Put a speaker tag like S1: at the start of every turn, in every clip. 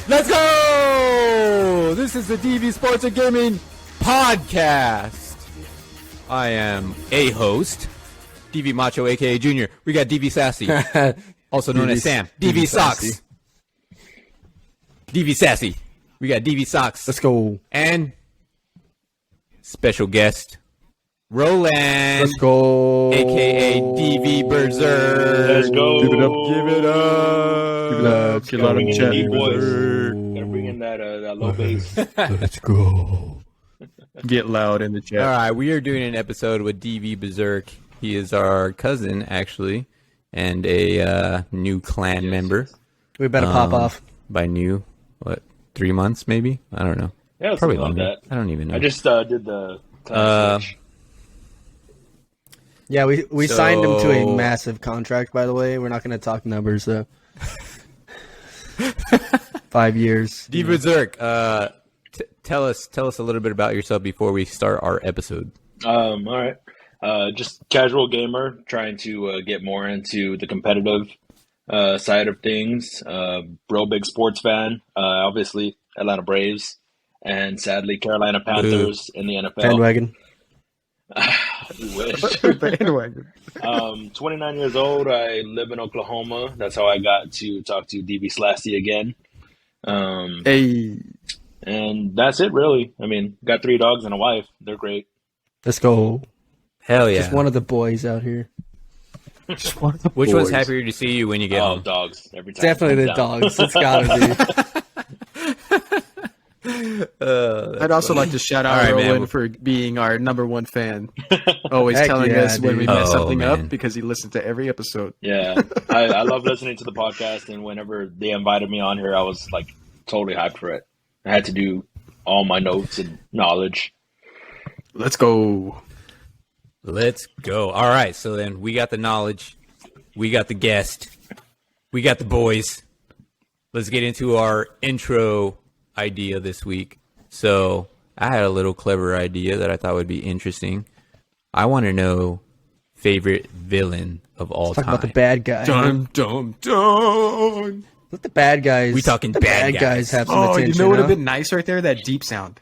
S1: Let's go! This is the DV Sports and Gaming Podcast. I am a host, DV Macho, aka Junior. We got DV Sassy, also known as Sam. DV Socks. DV Sassy. We got DV Socks.
S2: Let's go.
S1: And special guest, Roland.
S2: Let's go.
S1: AKA DV Berzerk.
S3: Let's go.
S2: Give it up.
S1: Give it up.
S2: Give it up. Get a lot of chat.
S3: Gotta bring in that low bass.
S2: Let's go. Get loud in the chat.
S1: All right, we are doing an episode with DV Berzerk. He is our cousin, actually, and a new clan member.
S2: We better pop off.
S1: By new, 3 months maybe? I don't know.
S3: Yeah,
S1: probably
S3: like
S1: longer.
S3: that.
S1: I don't even know.
S3: I just did the clan switch.
S2: Yeah, we signed him to a massive contract, by the way. We're not going to talk numbers, though. 5 years.
S1: DV Berzerk, tell us a little bit about yourself before we start our episode.
S3: All right. Just casual gamer, trying to get more into the competitive side of things. Real big sports fan. Obviously, Atlanta Braves. And sadly, Carolina Panthers in the NFL.
S2: Bandwagon.
S3: We wish.
S2: Bandwagon.
S3: 29 years old. I live in Oklahoma. That's how I got to talk to DV Slasty again.
S2: Hey.
S3: And that's it, really. I mean, got 3 dogs and a wife. They're great.
S2: Let's go.
S1: Hell yeah.
S2: Just one of the boys out here. Just one of the
S1: Which
S2: boys.
S1: one's happier to see you when you get home?
S3: Dogs. Every time.
S2: Definitely the dogs. It's gotta be.
S4: I'd also like to shout out Roland for being our #1 fan. Always
S2: Heck
S4: telling
S2: yeah,
S4: us when we
S2: dude.
S4: mess something
S1: man.
S4: up because he listened to every episode.
S3: Yeah. I love listening to the podcast, and whenever they invited me on here, I was like totally hyped for it. I had to do all my notes and knowledge.
S4: Let's go.
S1: Let's go. All right, so then we got the knowledge, we got the guest, we got the boys. Let's get into our intro idea this week. So I had a little clever idea that I thought would be interesting. I want to know favorite villain of all
S2: Talk
S1: time.
S2: about the bad guy.
S4: Dun, dun, dun.
S2: Let the bad guys.
S1: We talking
S2: let the
S1: bad
S2: guys
S1: guys.
S2: have some
S4: Oh,
S2: attention.
S4: you know what would
S2: huh?
S4: have been nice right there? That deep sound.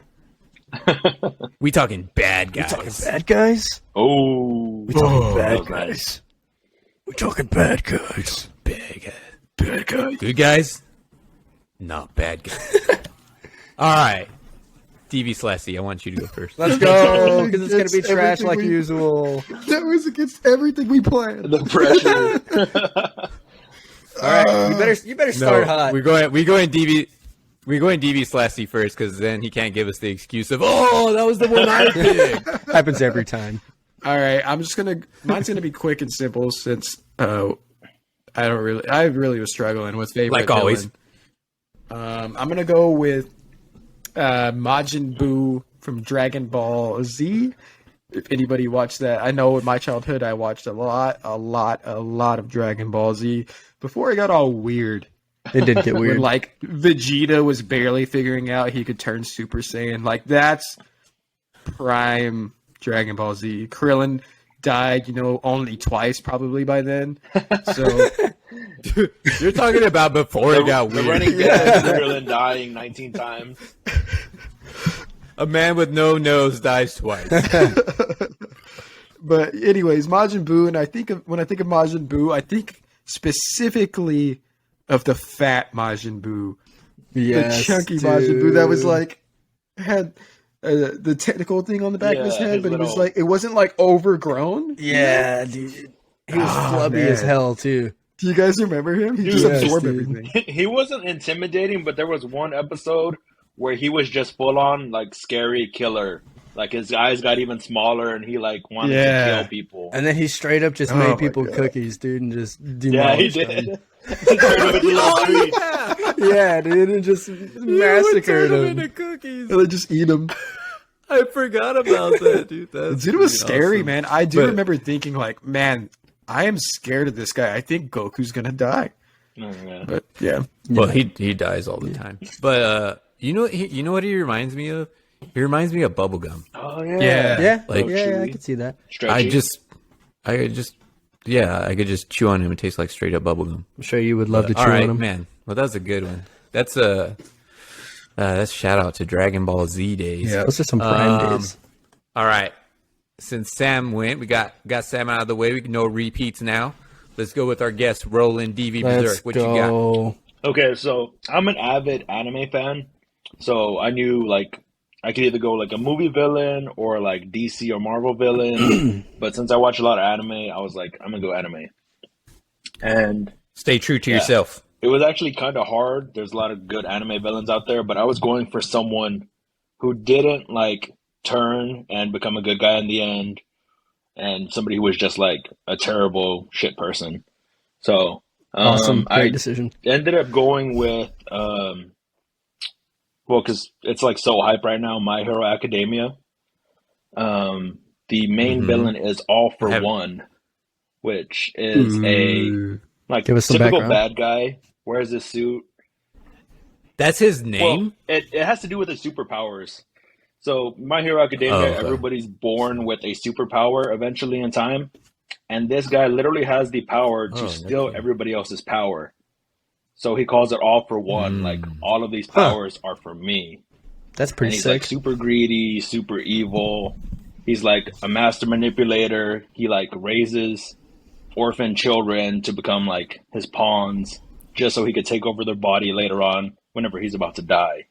S1: We talking bad guys.
S2: Bad guys?
S3: Oh.
S2: We talking
S3: that
S2: bad
S3: was
S2: guys.
S3: nice.
S2: We're talking bad guys.
S1: Bad guys.
S4: Bad guy.
S1: Good guys? No, bad guys. All right. DV Slasty, I want you to go first.
S2: Let's go, because it's going to be
S4: It's
S2: trash
S4: everything
S2: like
S4: we-
S2: usual.
S4: That was against everything we planned.
S3: The pressure.
S2: All right, you better start hot.
S1: We're going DV Slasty first, because then he can't give us the excuse of, oh, that was the one I picked.
S2: Happens every time.
S4: All right, mine's gonna be quick and simple since I really was struggling with favorite.
S1: Like always.
S4: villain. I'm gonna go with Majin Buu from Dragon Ball Z. If anybody watched that, I know in my childhood I watched a lot of Dragon Ball Z before it got all weird.
S2: It did get weird.
S4: When like Vegeta was barely figuring out he could turn Super Saiyan. Like that's prime Dragon Ball Z. Krillin died, only twice probably by then. So
S1: You're talking about before it got
S3: The
S1: weird.
S3: running gag is Krillin dying 19 times.
S1: A man with no nose dies twice.
S4: but anyways, Majin Buu, and when I think of Majin Buu, I think specifically of the fat Majin Buu.
S2: Yes,
S4: the chunky
S2: dude.
S4: Majin Buu that was like had the technical thing on the back of his
S3: Yeah,
S4: head,
S3: his
S4: but
S3: little-
S4: it wasn't like overgrown.
S2: Yeah, dude. He was flubby
S4: man.
S2: as hell, too.
S4: Do you guys remember him? He just
S2: Yes,
S4: absorbed
S2: dude.
S4: everything.
S3: He wasn't intimidating, but there was one episode where he was just full on like scary killer. Like his eyes got even smaller, and he like wanted to kill people.
S2: And then he straight up just
S4: Oh
S2: made
S4: my
S2: people
S4: God.
S2: cookies, dude, and just
S3: Yeah, he
S2: demolished
S3: did.
S2: them.
S3: He turned him into little treats.
S2: Yeah, dude, and just massacred him.
S1: Cookies.
S4: And they just eat him.
S1: I forgot about that, dude. That's
S4: Dude, it was
S1: pretty
S4: scary,
S1: awesome.
S4: man. I do
S1: But-
S4: remember thinking, like, man, I am scared of this guy. I think Goku's gonna die.
S3: Oh, yeah.
S4: But yeah,
S1: Well, he dies all the time. But you know what he reminds me of? He reminds me of bubblegum.
S3: Oh yeah.
S2: Yeah,
S1: Like-
S2: yeah, I could see that.
S3: Stretchy.
S1: I could just chew on him. It tastes like straight up bubblegum.
S2: I'm sure you would love to chew
S1: All right,
S2: on him.
S1: man. Well, that's a good one. That's That's shout out to Dragon Ball Z days.
S4: Yeah.
S2: Those are some prime days.
S1: All right. Since Sam went, we got Sam out of the way. We can no repeats now. Let's go with our guest, Roland DV
S2: Let's
S1: Berzerk. What you got?
S2: go.
S3: Okay, so I'm an avid anime fan, so I knew like I could either go like a movie villain or like DC or Marvel villain. But since I watch a lot of anime, I was like, I'm gonna go anime. And
S1: Stay true to yourself.
S3: it was actually kind of hard. There's a lot of good anime villains out there, but I was going for someone who didn't like turn and become a good guy in the end, and somebody who was just like a terrible shit person. So
S2: Awesome. Great
S3: I
S2: decision.
S3: ended up going with well, because it's like so hype right now, My Hero Academia. The main
S1: Mhm.
S3: villain is All for
S1: Have-
S3: One, which is a like
S2: Give us some
S3: typical
S2: background.
S3: bad guy, wears a suit.
S1: That's his name?
S3: Well, it has to do with his superpowers. So, My Hero Academia,
S1: Oh, okay.
S3: everybody's born with a superpower eventually in time. And this guy literally has the power to
S1: Oh, no
S3: steal
S1: kidding.
S3: everybody else's power. So he calls it all for one. Like, all of these powers are for me.
S2: That's
S3: And
S2: pretty
S3: he's
S2: sick.
S3: like super greedy, super evil. He's like a master manipulator. He like raises orphan children to become like his pawns just so he could take over their body later on whenever he's about to die.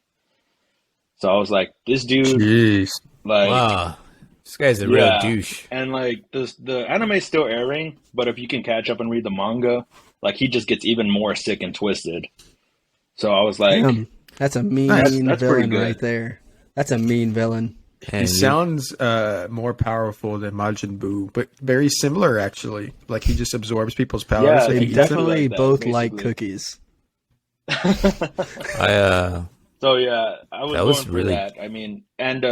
S3: So I was like, this dude,
S4: Jeez.
S3: like,
S1: Wow. This guy's a real
S3: yeah.
S1: douche.
S3: And like the anime's still airing, but if you can catch up and read the manga, like he just gets even more sick and twisted. So I was like,
S2: Damn, that's a mean
S3: That's pretty
S2: villain
S3: good.
S2: right there. That's a mean villain.
S1: And
S4: He sounds more powerful than Majin Buu, but very similar actually. Like he just absorbs people's powers.
S3: Yeah,
S4: like
S2: They
S3: he
S4: he
S3: does.
S2: definitely
S3: like that,
S2: both like
S3: basically.
S2: cookies.
S3: So yeah, I was
S1: That
S3: going
S1: was
S3: for
S1: really-
S3: that. I mean, and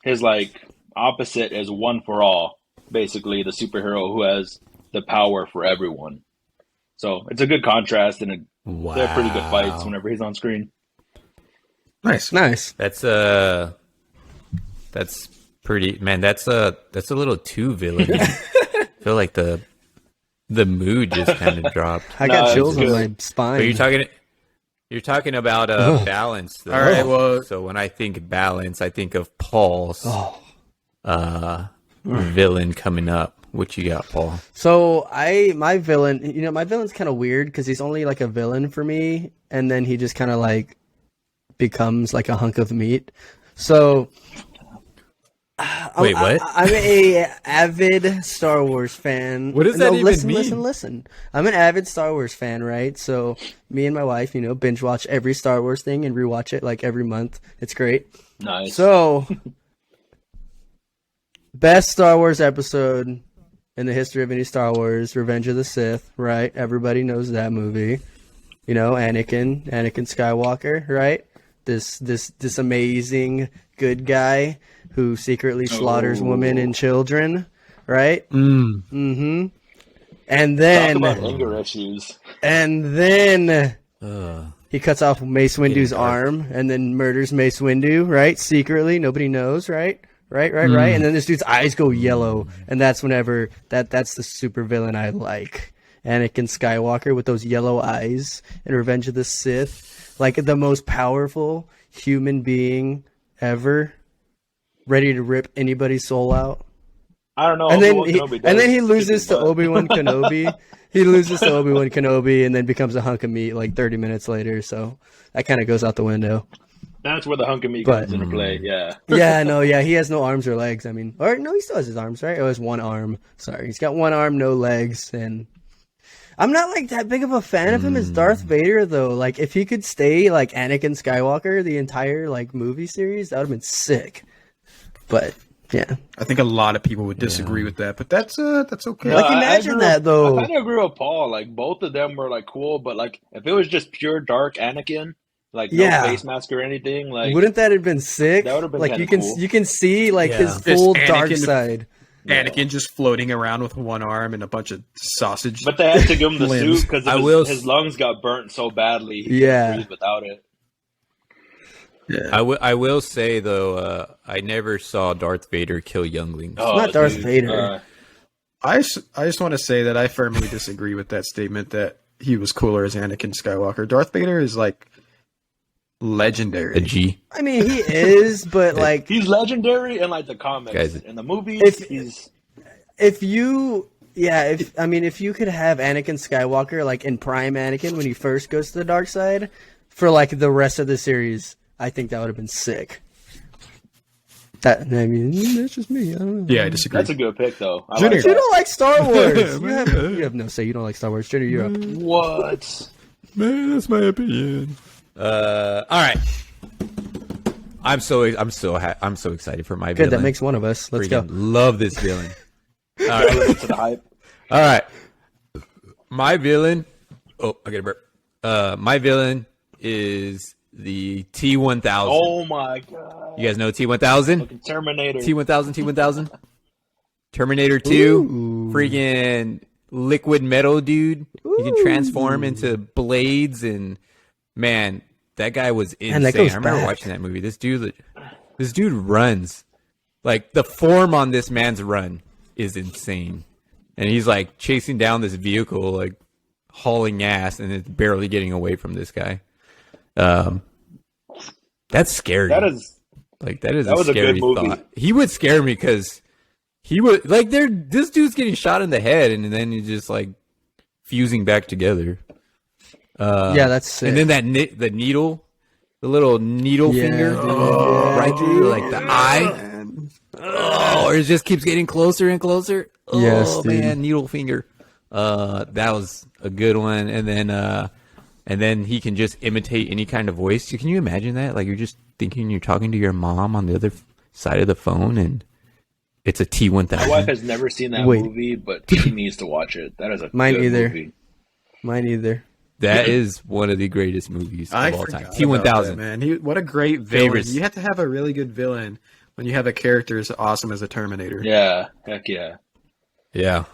S3: his like opposite is One for All, basically the superhero who has the power for everyone. So it's a good contrast, and
S1: wow.
S3: they're pretty good fights whenever he's on screen.
S4: nice.
S2: Nice.
S1: That's pretty, man. That's a little too villain. I feel like the mood just kind of dropped.
S2: I
S3: No,
S2: got
S3: it's
S2: chills on
S3: good.
S2: my spine.
S1: But you're talking about balance. Though.
S4: All right, well-
S1: so when I think balance, I think of Paul's
S2: Oh.
S1: villain coming up. What you got, Paul?
S2: So my villain's kind of weird because he's only like a villain for me, and then he just kind of like becomes like a hunk of meat. So
S1: Wait, what?
S2: I'm a avid Star Wars fan.
S1: What does that even
S2: listen,
S1: mean?
S2: Listen. I'm an avid Star Wars fan, right? So me and my wife, binge watch every Star Wars thing and rewatch it like every month. It's great.
S3: Nice.
S2: So, best Star Wars episode in the history of any Star Wars, Revenge of the Sith, right? Everybody knows that movie. Anakin Skywalker, right? This amazing good guy who secretly slaughters women and children, right? Mm-hmm. And
S3: Talk
S2: then
S3: about anger issues.
S2: he cuts off Mace Windu's arm and then murders Mace Windu, right? Secretly, nobody knows, right? Right. And then this dude's eyes go yellow, and that's whenever that's the super villain I like. Anakin Skywalker with those yellow eyes in Revenge of the Sith, like the most powerful human being ever, ready to rip anybody's soul out.
S3: I don't know.
S2: And then
S3: Obi-Wan Kenobi
S2: and then he
S3: does
S2: loses to
S3: kick his butt.
S2: Obi-Wan Kenobi. He loses to Obi-Wan Kenobi and then becomes a hunk of meat like 30 minutes later. So that kind of goes out the window.
S3: That's where the hunk of meat
S2: But-
S3: comes into play. Yeah.
S2: Yeah, he has no arms or legs. I mean, or no, he still has his arms, right? Oh, he has one arm. Sorry, he's got one arm, no legs, and I'm not like that big of a fan of him as Darth Vader though. Like, if he could stay like Anakin Skywalker the entire like movie series, that would have been sick. But yeah,
S4: I think a lot of people would disagree with that, but that's okay.
S2: Like,
S3: I
S2: imagine
S3: agree
S2: that,
S3: with-
S2: though.
S3: I kind of agree with Paul. Like both of them were like cool, but like if it was just pure dark Anakin, like no
S2: Yeah.
S3: face mask or anything, like
S2: wouldn't that have been sick?
S3: That would've been
S2: like
S3: kinda
S2: you can
S3: cool.
S2: you can see like
S1: Yeah.
S2: his
S4: Just
S2: full dark
S4: Anakin-
S2: side.
S4: Anakin just floating around with one arm and a bunch of sausage.
S3: But they had to give him the
S4: Limbs.
S3: suit because
S1: I will-
S3: his lungs got burnt so badly. He
S2: Yeah.
S3: couldn't breathe without it.
S4: yeah.
S1: I will say though, I never saw Darth Vader kill younglings.
S3: Oh,
S2: not Darth
S3: dude.
S2: Vader.
S4: I just want to say that I firmly disagree with that statement that he was cooler as Anakin Skywalker. Darth Vader is like legendary.
S1: A G.
S2: I mean, he is, but like,
S3: He's legendary in like the comics.
S1: Guys.
S3: In the movies, he's
S2: if you could have Anakin Skywalker like in prime Anakin when he first goes to the dark side for like the rest of the series, I think that would have been sick. That's just me. I don't know.
S4: Yeah, I disagree.
S3: that's a good pick though. I
S4: Junior.
S3: like
S2: You
S3: that.
S2: don't like Star Wars. You have no say. You don't like Star Wars. Junior, you're up.
S3: What?
S1: Man, that's my opinion. All right. I'm so excited for my
S2: Good,
S1: villain.
S2: that makes one of us. Let's go.
S1: Love this villain. All right.
S3: Relevant to the hype.
S1: All right. My villain. Oh, I got a burp. My villain is the T-1000.
S3: Oh my god!
S1: You guys know T-1000?
S3: Fucking Terminator.
S1: T-1000. Terminator 2. Freaking liquid metal dude. You can transform into blades, and man, that guy was insane.
S2: Man, that goes
S1: I remember
S2: back.
S1: watching that movie. This dude runs. Like, the form on this man's run is insane. And he's like chasing down this vehicle, like hauling ass, and it's barely getting away from this guy. That's scary.
S3: That was
S1: a scary
S3: good movie.
S1: thought. He would scare me because he would like this dude's getting shot in the head, and then he's just like fusing back together.
S2: Yeah, that's sick.
S1: And then the needle, the little needle finger, right through like the eye. Oh, or it just keeps getting closer and closer. Oh,
S2: Yes, dude.
S1: man, needle finger. That was a good one. And then he can just imitate any kind of voice. Can you imagine that? Like, you're just thinking you're talking to your mom on the other side of the phone, and it's a T-1000.
S3: My wife has never seen that
S2: Wait.
S3: movie, but she needs to watch it. That is a
S2: Mine
S3: good
S2: either.
S3: movie.
S2: Mine either.
S1: That is one of the greatest movies
S4: I
S1: of all
S4: forgot
S1: time.
S4: about that,
S1: T-1000.
S4: man. What a great villain.
S1: Favorites.
S4: You have to have a really good villain when you have a character as awesome as a Terminator.
S3: Yeah, heck yeah.
S1: Yeah.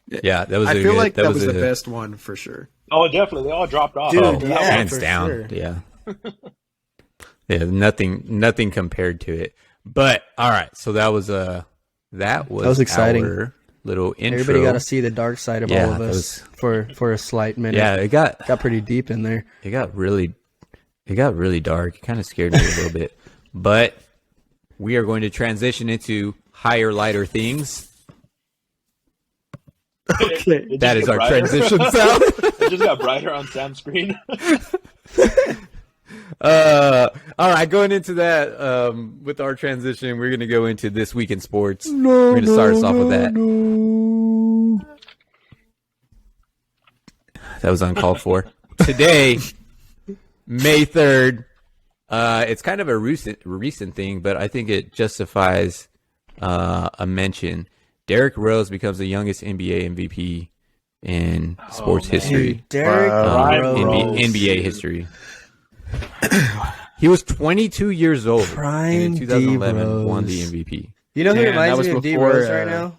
S1: Yeah, that was
S4: I
S1: a
S4: feel
S1: good,
S4: like that was
S1: a-
S4: the best one for sure.
S3: Oh, definitely. They all dropped off.
S2: Dude,
S1: Oh,
S2: yeah,
S1: hands
S2: for
S1: down.
S2: sure.
S1: Yeah. Yeah, nothing compared to it. But all right, so that was
S2: exciting.
S1: our little intro.
S2: Everybody got to see the dark side of
S1: Yeah,
S2: all of
S1: that
S2: us for a slight minute.
S1: Yeah, it got
S2: Got pretty deep in there.
S1: really dark. It kind of scared me a little bit. But we are going to transition into higher, lighter things.
S4: Okay.
S3: It just
S1: That is
S3: got
S1: our
S3: brighter.
S1: transition sound.
S3: It just got brighter on Sam's screen.
S1: All right, going into that, with our transition, we're going to go into This Week in Sports. We're going to start us off with that. That was uncalled for. Today, May 3rd, it's kind of a recent thing, but I think it justifies a mention. Derrick Rose becomes the youngest NBA MVP in sports history.
S2: Dude, Derrick
S3: Rose.
S1: NBA history. He was 22 years old,
S2: Prime
S1: and in 2011
S2: D-Rose.
S1: won the MVP.
S2: You know who
S4: Man, that
S2: reminds
S4: was
S2: me of D
S4: before,
S2: Rose right now?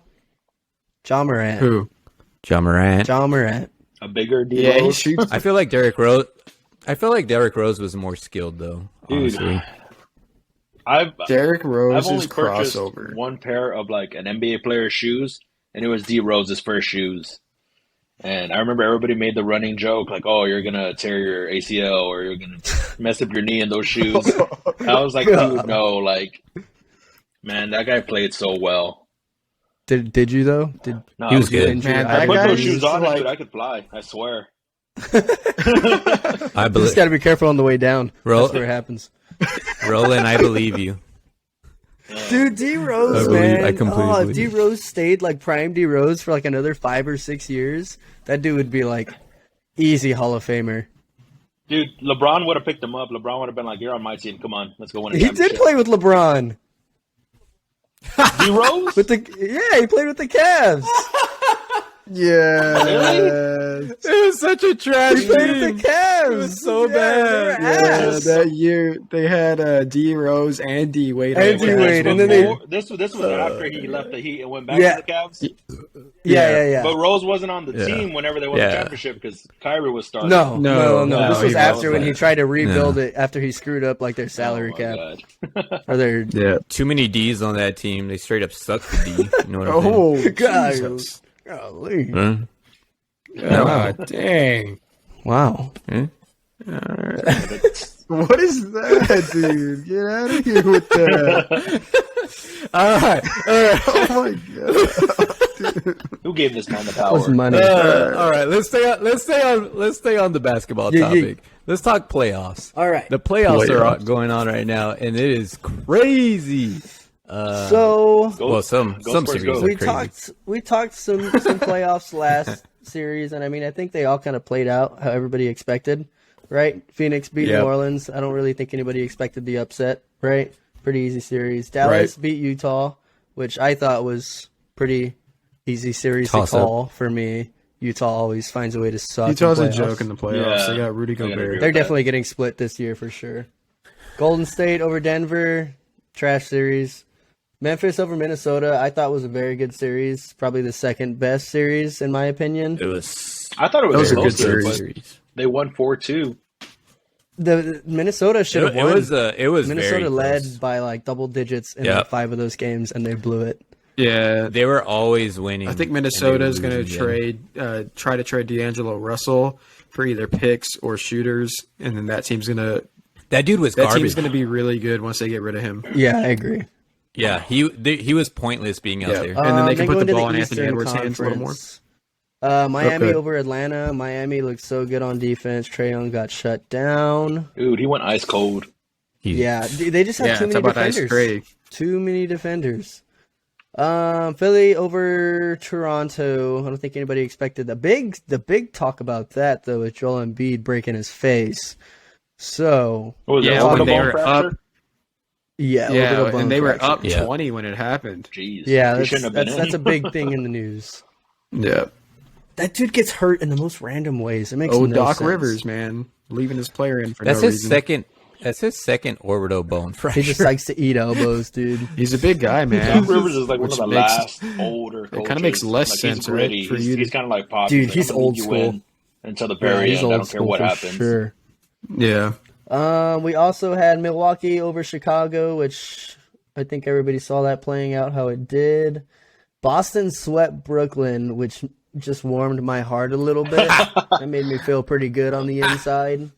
S2: John Morant.
S4: Who?
S1: John Morant.
S2: John Morant.
S3: A bigger deal.
S4: Yeah, he shoots.
S1: I feel like Derrick Rose. Was more skilled, though.
S3: Dude.
S1: Honestly,
S4: Derrick
S3: I've
S4: Rose's
S3: only purchased
S4: crossover.
S3: one pair of like an NBA player's shoes, and it was D Rose's first shoes. And I remember everybody made the running joke like, "Oh, you're gonna tear your ACL or you're gonna mess up your knee in those shoes." I was like, "Dude, no!" Like, man, that guy played so well.
S2: Did you though?
S3: No,
S1: He was
S3: I
S1: good.
S2: Injured?
S4: Man,
S3: I
S4: that
S3: put
S4: guy
S3: those
S4: is
S3: shoes on,
S4: like-
S3: dude. I could fly. I swear.
S1: I
S2: Just
S1: believe.
S2: got to be careful on the way down.
S1: Roll-
S2: That's where it happens.
S1: Roland, I believe you.
S2: Dude, D Rose,
S1: I believe-
S2: man.
S1: I completely
S2: if
S1: believe
S2: D
S1: you.
S2: Rose stayed like prime D Rose for like another 5 or 6 years, that dude would be like easy Hall of Famer.
S3: Dude, LeBron would have picked him up. LeBron would have been like, "You're on my team. Come on, let's go win a
S2: He
S3: championship."
S2: did play with LeBron.
S3: D Rose.
S2: He played with the Cavs.
S4: Yeah.
S1: It was such a trash
S2: He played with the Cavs.
S1: It was so
S2: Yeah,
S1: bad.
S2: they were
S4: Yeah,
S2: ass.
S4: that year they had D Rose and D Wade.
S2: And
S4: on the
S2: D-Wade,
S4: Cavs.
S2: and then they-
S3: This was after he left the Heat and went back
S2: Yeah.
S3: to the Cavs.
S2: Yeah.
S3: But Rose wasn't on the
S1: Yeah.
S3: team whenever they won
S1: Yeah.
S3: the championship because Kyrie was starting.
S2: No.
S4: No,
S2: This was
S3: he
S2: after
S3: wasn't.
S2: when he tried to rebuild
S1: No.
S2: it after he screwed up like their salary
S3: Oh,
S2: cap
S3: my God.
S2: or their
S4: Yeah.
S1: Too many D's on that team. They straight up sucked the D. You know what I'm saying?
S4: Oh,
S2: God.
S4: Jesus.
S2: Golly.
S1: Huh?
S4: Oh, dang.
S2: Wow.
S1: Eh?
S4: Well, What is that, dude? Get out of here with that.
S1: All right.
S4: Oh my god.
S3: Who gave this man the
S2: That
S3: power?
S2: was money.
S1: All right. Let's stay on the basketball
S2: Yeah, yeah.
S1: topic. Let's talk playoffs.
S2: All right.
S1: The playoffs are going on right now, and it is crazy.
S2: So
S3: Go-
S1: Well, some
S3: Spurs,
S1: series
S3: go.
S1: are crazy.
S2: we talked some playoffs last series, and I mean I think they all kind of played out how everybody expected, right? Phoenix beat
S1: Yep.
S2: New Orleans. I don't really think anybody expected the upset, right? Pretty easy series. Dallas beat Utah, which I thought was pretty easy series
S1: Toss
S2: to
S1: up.
S2: call for me. Utah always finds a way to suck.
S4: Utah's
S2: in
S4: a
S2: playoffs.
S4: joke in the playoffs.
S3: Yeah.
S4: They got Rudy
S3: I gotta agree
S4: Gobert.
S2: They're
S3: with that.
S2: definitely getting split this year for sure. Golden State over Denver, trash series. Memphis over Minnesota, I thought was a very good series. Probably the second best series in my opinion.
S1: It was.
S3: I thought it was
S4: Those are good
S3: closer,
S4: series.
S3: but they won 4-2.
S2: The Minnesota should have
S1: It
S2: won.
S1: was. It was
S2: Minnesota
S1: very
S2: led
S1: close.
S2: by like double digits in
S1: Yeah.
S2: like 5 of those games, and they blew it.
S4: Yeah.
S1: They were always winning.
S4: I think
S1: and they
S4: Minnesota
S1: were
S4: is going
S1: losing
S4: to
S1: again.
S4: try to trade D'Angelo Russell for either picks or shooters, and then that team's
S1: That dude was garbage.
S4: going to be really good once they get rid of him.
S2: Yeah, I agree.
S1: Yeah, he was pointless being out
S4: Yeah.
S1: there.
S4: And then they can put
S2: going
S4: the
S2: to
S4: ball in Anthony
S2: Eastern
S4: Edwards' hands a little more.
S2: Conference. Miami
S4: Okay.
S2: over Atlanta. Miami looked so good on defense. Trae Young got shut down.
S3: Dude, he went ice cold.
S2: Yeah, they just have
S4: Yeah,
S2: too
S4: it's
S2: many
S4: about Ice
S2: defenders.
S4: Trae.
S2: Too many defenders. Philly over Toronto. I don't think anybody expected the big talk about that though with Joel Embiid breaking his face. So
S3: What was
S4: Yeah,
S3: it?
S2: when
S3: Orbital
S2: they
S3: bone
S4: were
S3: fracture?
S4: up-
S2: yeah, a little bit of
S4: Yeah,
S2: bone
S4: and they were
S2: fracture.
S4: up
S1: Yeah.
S4: 20 when it happened.
S3: Jeez.
S2: Yeah,
S3: he
S2: that's
S3: shouldn't have been in.
S2: that's a big thing in the news.
S4: Yeah.
S2: That dude gets hurt in the most random ways. It makes
S4: Oh,
S2: no
S4: Doc
S2: sense.
S4: Rivers, man, leaving his player in for
S1: That's
S4: no
S1: his
S4: reason.
S1: second. That's his second orbital bone fracture.
S2: He just likes to eat elbows, dude.
S4: He's a big guy, man.
S3: Doc Rivers is like one
S4: Which
S3: of the
S4: makes-
S3: last older coaches.
S4: kinda makes less
S3: like,
S4: sense,
S3: he's
S4: right,
S3: gritty.
S4: for
S3: He's,
S4: you to-
S3: he's kind of like Pop.
S2: Dude,
S3: He's like,
S2: he's
S3: I'm gonna
S2: old
S3: leave you
S2: school.
S3: in until the very
S2: He's
S3: end. I
S2: old
S3: don't care
S2: school
S3: what
S2: for
S3: happens.
S2: sure.
S4: Yeah.
S2: We also had Milwaukee over Chicago, which I think everybody saw that playing out how it did. Boston swept Brooklyn, which just warmed my heart a little bit. That made me feel pretty good on the inside.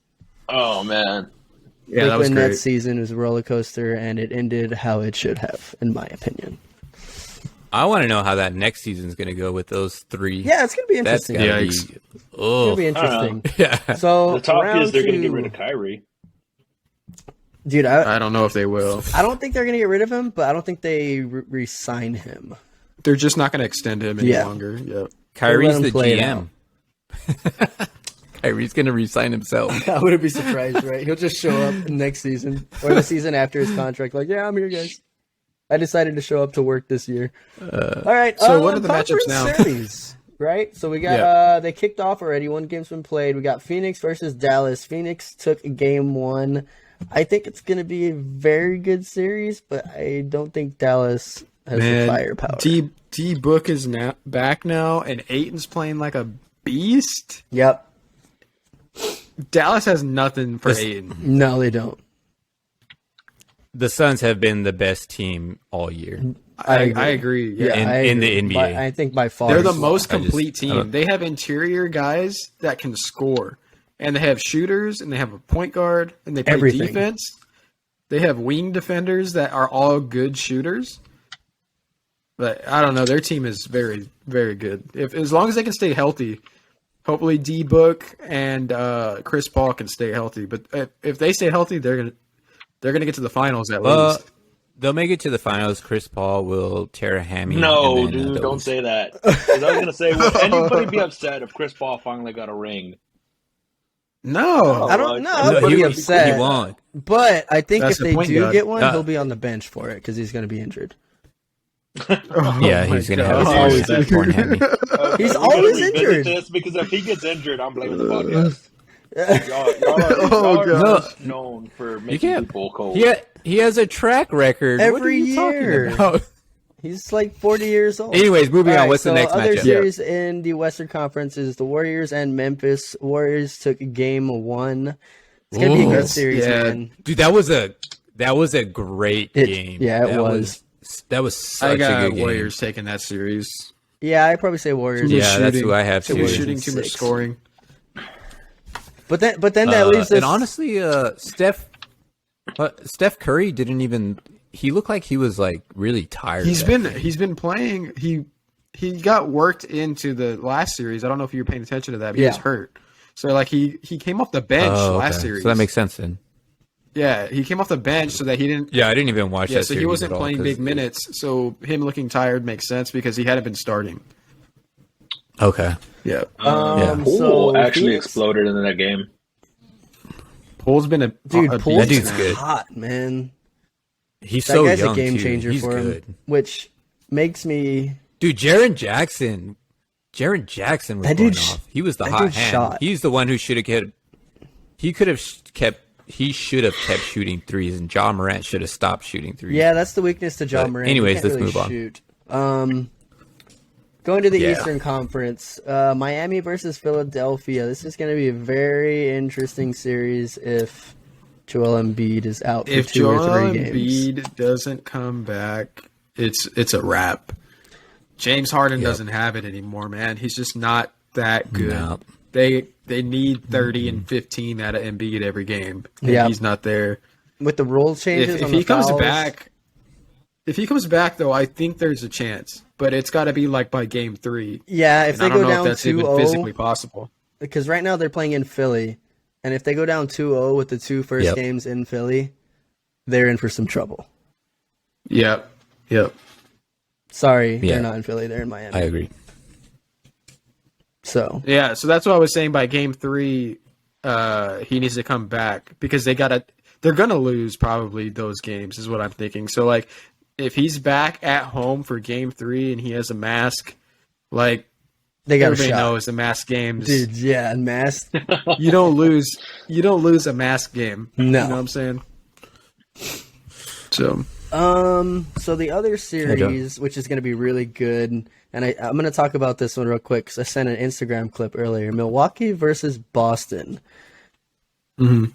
S3: Oh man,
S4: Yeah, that was
S2: Brooklyn
S4: great.
S2: that season was a roller coaster, and it ended how it should have, in my opinion.
S1: I want to know how that next season's going to go with those three.
S2: Yeah, it's gonna be
S1: That's
S2: interesting.
S1: gotta
S4: Yikes.
S1: be.
S2: It's gonna be
S1: Oh,
S2: interesting.
S1: yeah.
S2: So
S3: the talk
S2: round
S3: is they're going to
S2: two-
S3: get rid of Kyrie.
S2: Dude,
S4: I don't know if they will.
S2: I don't think they're gonna get rid of him, but I don't think they re-sign him.
S4: They're just not going to extend him any
S2: Yeah.
S4: longer. Yep.
S1: Kyrie's
S2: him
S1: the
S2: play it
S1: GM. Kyrie's going to resign himself.
S2: I wouldn't be surprised, right? He'll just show up next season or the season after his contract. Like, yeah, I'm here, guys. I decided to show up to work this year. All right.
S4: So what are the
S2: conference
S4: matchups now?
S2: Series, right? So we got
S4: Yeah.
S2: they kicked off already. One game's been played. We got Phoenix versus Dallas. Phoenix took game 1. I think it's going to be a very good series, but I don't think Dallas has the firepower.
S4: D Book is now back now, and Aiton's playing like a beast.
S2: Yep.
S4: Dallas has nothing for
S1: This-
S4: Aiton.
S2: No, they don't.
S1: The Suns have been the best team all year.
S4: I agree. Yeah.
S1: In the
S2: agree.
S1: NBA.
S2: I think by far
S4: They're the
S2: as
S4: most
S1: I just-
S4: complete
S1: I don't-
S4: team. They have interior guys that can score, and they have shooters, and they have a point guard, and they play
S2: Everything.
S4: defense. They have wing defenders that are all good shooters. But I don't know. Their team is very, very good. As long as they can stay healthy, hopefully D Book and Chris Paul can stay healthy. But if they stay healthy, they're gonna get to the finals at least.
S1: They'll make it to the finals. Chris Paul will tear a hammy.
S3: No,
S1: and then,
S3: dude,
S1: they'll
S3: don't
S1: lose.
S3: say that. 'Cause I was going to say, would anybody be upset if Chris Paul finally got a ring?
S4: No,
S2: I don't know.
S3: No,
S2: I would
S1: he,
S2: be
S1: he
S2: upset.
S1: won't.
S2: But I think
S4: That's
S2: if
S4: the
S2: they
S4: point
S2: do
S4: guard.
S2: get one,
S1: Uh,
S2: he'll be on the bench for it because he's going to be injured.
S1: Yeah, he's going to have
S4: God.
S1: a torn hammy.
S2: He's
S3: We gotta
S2: always
S3: revisit
S2: injured.
S3: This because if he gets injured, I'm blaming the podcast. Y'all are,
S4: Oh,
S3: y'all are
S1: God.
S3: just known for
S1: You
S3: making
S1: can't.
S3: people cold.
S1: He has a track record. What are
S2: Every
S1: you talking
S2: year.
S1: about?
S2: He's like 40 years old.
S1: Anyways, moving
S2: All
S1: on.
S2: right,
S1: What's the
S2: so
S1: next
S2: other
S1: matchup?
S2: series in the Western Conference is the Warriors and Memphis. Warriors took game 1. It's going to be a
S1: Ooh.
S2: good series,
S4: Yeah.
S2: man.
S1: Dude, that was a great game.
S2: Yeah, it
S1: That
S2: was.
S1: That was such
S4: I
S1: a
S4: got
S1: good game.
S4: Warriors taking that series.
S2: Yeah, I'd probably say Warriors.
S4: Too much
S1: Yeah, that's
S4: shooting.
S1: who I have
S4: Too
S1: too.
S4: much
S2: Warriors
S4: shooting,
S2: in
S4: too much
S2: 6.
S4: scoring.
S2: But then that leaves us.
S1: And honestly, Steph Curry didn't even. He looked like he was like really tired.
S4: He's been playing. He got worked into the last series. I don't know if you were paying attention to that. But he was hurt. So like he came off the bench last series.
S1: So that makes sense then.
S4: Yeah, he came off the bench so that he didn't.
S1: Yeah, I didn't even watch that.
S4: So he wasn't playing big minutes. So him looking tired makes sense because he hadn't been starting.
S1: Okay.
S4: Yeah.
S3: Poole actually exploded in that game.
S4: Poole's been a
S2: Poole's
S1: that dude's good.
S2: hot, man.
S1: He's
S2: That
S1: so
S2: guy's
S1: young
S2: a game
S1: too.
S2: changer
S1: He's
S2: for
S1: good.
S2: him, which makes me.
S1: Dude, Jaren Jackson was
S2: That
S1: going
S2: dude
S1: off. He was the
S2: that
S1: hot
S2: dude
S1: hand.
S2: shot.
S1: He's the one who should have kept. He should have kept shooting threes, and John Morant should have stopped shooting threes.
S2: Yeah, that's the weakness to John
S1: But
S2: Morant.
S1: anyways,
S2: He can't
S1: let's
S2: really
S1: move on.
S2: shoot. Going to the
S1: Yeah.
S2: Eastern Conference, Miami versus Philadelphia. This is going to be a very interesting series if Joel Embiid is out for
S4: If
S2: 2 or
S4: Joel
S2: 3 games.
S4: Embiid doesn't come back, it's a wrap. James Harden doesn't have it anymore, man. He's just not that good.
S1: No.
S4: They need 30 and 15 out of Embiid every game. And
S2: Yeah.
S4: he's not there.
S2: With the rule changes,
S4: If
S2: on
S4: he
S2: the
S4: comes
S2: fouls,
S4: back, though, I think there's a chance. But it's got to be like by game 3.
S2: yeah, if
S4: And
S2: they
S4: I don't
S2: go
S4: know if
S2: down
S4: that's even
S2: 2-0,
S4: physically possible.
S2: because right now they're playing in Philly, and if they go down 2-0 with the 2 first
S1: Yep.
S2: games in Philly, they're in for some trouble.
S4: Yep.
S2: Sorry,
S1: Yeah.
S2: they're not in Philly; they're in Miami.
S1: I agree.
S2: So
S4: Yeah, so that's what I was saying by game 3, he needs to come back because they're gonna lose probably those games is what I'm thinking. So like if he's back at home for game 3 and he has a mask, like
S2: they got a
S4: everybody
S2: shot.
S4: knows the mask games.
S2: Dude, yeah, masked.
S4: You don't lose a mask game.
S2: No.
S4: You know what I'm saying? So
S2: So the other series, which is going to be really good, and I'm going to talk about this one real quick because I sent an Instagram clip earlier. Milwaukee versus Boston.
S4: Mhm.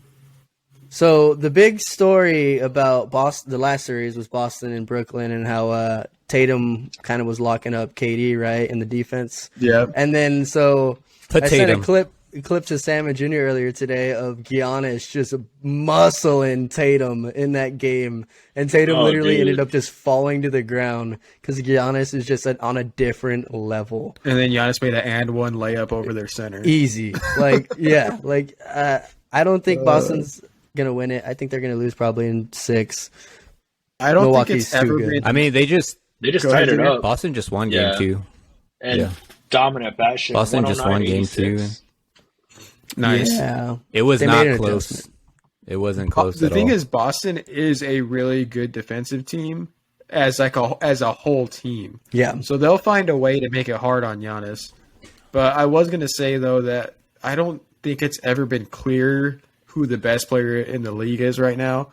S2: So the big story about Boston, the last series was Boston and Brooklyn, and how Tatum kind of was locking up KD, right, in the defense.
S4: yeah.
S2: And then so I sent
S1: Tatum.
S2: a clip to Sam Jr. earlier today of Giannis just muscling Tatum in that game, and Tatum literally
S3: dude.
S2: ended up just falling to the ground because Giannis is just on a different level.
S4: And then Giannis made an and one layup over their center.
S2: Easy, like yeah, like I don't think Boston's gonna win it. I think they're gonna lose probably in 6.
S4: I don't
S2: Milwaukee's
S4: think it's
S2: too
S4: ever
S2: good.
S4: been.
S1: I mean, they just
S3: tied it up.
S1: Boston just won
S3: Yeah.
S1: game 2.
S3: And
S1: Yeah.
S3: dominant fashion.
S1: Boston just won game 2.
S3: 109-86.
S4: Nice.
S2: Yeah,
S1: It was
S2: They
S1: not
S2: made an
S1: close.
S2: adjustment.
S1: It wasn't close
S4: The
S1: at
S4: thing
S1: all.
S4: is, Boston is a really good defensive team as a whole team.
S2: yeah.
S4: So they'll find a way to make it hard on Giannis. But I was going to say, though, that I don't think it's ever been clear who the best player in the league is right now.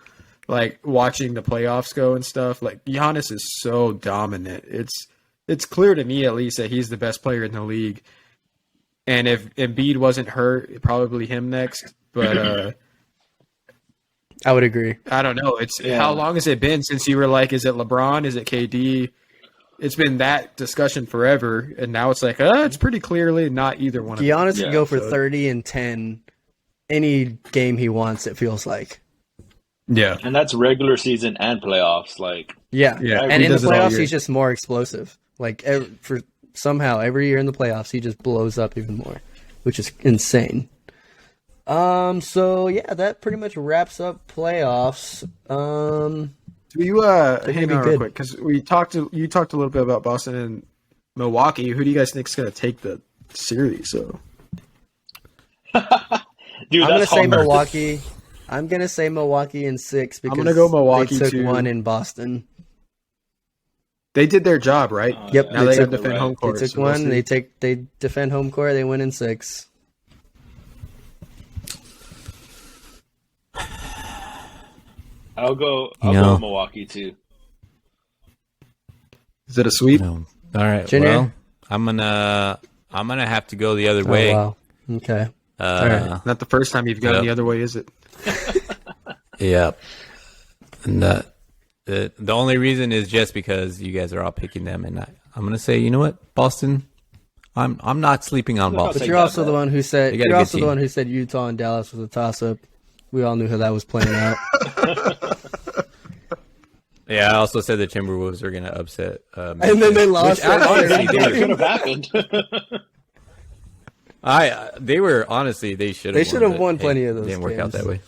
S4: Like, watching the playoffs go and stuff, like, Giannis is so dominant. It's clear to me, at least, that he's the best player in the league. And if Embiid wasn't hurt, probably him next. But
S2: I would agree.
S4: I don't know. How long has it been since you were like, is it LeBron? Is it KD? It's been that discussion forever, and now it's like, it's pretty clearly not either one of them.
S2: Giannis can go for
S4: so-
S2: 30 and 10 any game he wants, it feels like.
S4: Yeah.
S3: And that's regular season and playoffs. Like,
S2: Yeah.
S4: Yeah,
S2: And
S4: he
S2: in the
S4: does it all
S2: playoffs,
S4: year.
S2: he's just more explosive. Like, somehow, every year in the playoffs, he just blows up even more, which is insane. So, yeah, that pretty much wraps up playoffs.
S4: Do you hang
S2: be
S4: on real
S2: good.
S4: quick because you talked a little bit about Boston and Milwaukee. Who do you guys think is going to take the series? So
S3: dude,
S2: I'm going to
S3: that's
S2: say
S3: hard.
S2: Milwaukee. I'm going to say Milwaukee in 6 because
S4: gonna go Milwaukee,
S2: they took
S4: too.
S2: 1 in Boston.
S4: they did their job, right?
S2: Yep,
S4: Now
S2: they
S4: they got
S2: took-
S4: to defend
S3: right.
S4: home
S2: They
S4: court.
S2: took
S4: so we'll
S2: 1,
S4: see.
S2: they defend home court, they win in 6.
S3: I'll go
S1: No.
S3: Milwaukee too.
S4: Is it a sweep?
S1: No. All right.
S2: Junior?
S1: Well, I'm gonna have to go the other way.
S2: Oh, wow. Okay. right.
S4: Not the first time you've gone
S1: Yep.
S4: the other way, is it?
S1: Yep. And the only reason is just because you guys are all picking them, and I'm gonna say, you know what, Boston, I'm not sleeping on
S3: Let's not
S1: Boston.
S2: But
S3: say
S2: you're
S3: that
S2: also the
S3: bad.
S2: one who said
S1: They got a
S2: you're
S1: good
S2: also the
S1: team.
S2: one who said Utah and Dallas was a toss-up. We all knew how that was playing out.
S1: Yeah, I also said the Timberwolves are going to upset.
S2: And then they lost.
S1: Which, honestly,
S3: That could have happened.
S1: They were honestly they should have.
S2: They should have
S1: but,
S2: won
S1: hey,
S2: plenty of those
S1: Didn't work out
S2: games.
S1: that way.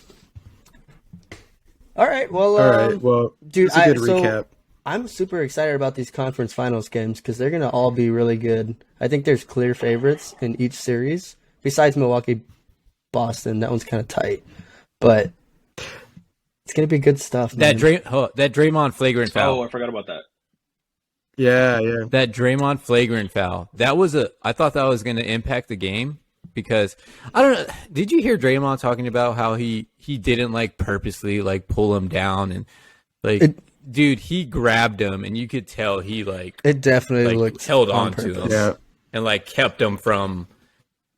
S2: All right. Well,
S4: All right. Well,
S2: dude,
S4: it's a good recap.
S2: I'm super excited about these conference finals games because they're going to all be really good. I think there's clear favorites in each series. Besides Milwaukee, Boston, that one's kind of tight, but it's going to be good stuff. Man.
S1: That Draymond flagrant foul.
S3: Oh, I forgot about that.
S4: Yeah.
S1: That Draymond flagrant foul. I thought that was going to impact the game because I don't know. Did you hear Draymond talking about how he didn't like purposely like pull him down and like dude, he grabbed him and you could tell he like
S2: It definitely
S1: like
S2: looked
S1: held
S2: on
S1: on to
S2: purpose.
S1: him
S4: Yeah.
S1: and like kept him from.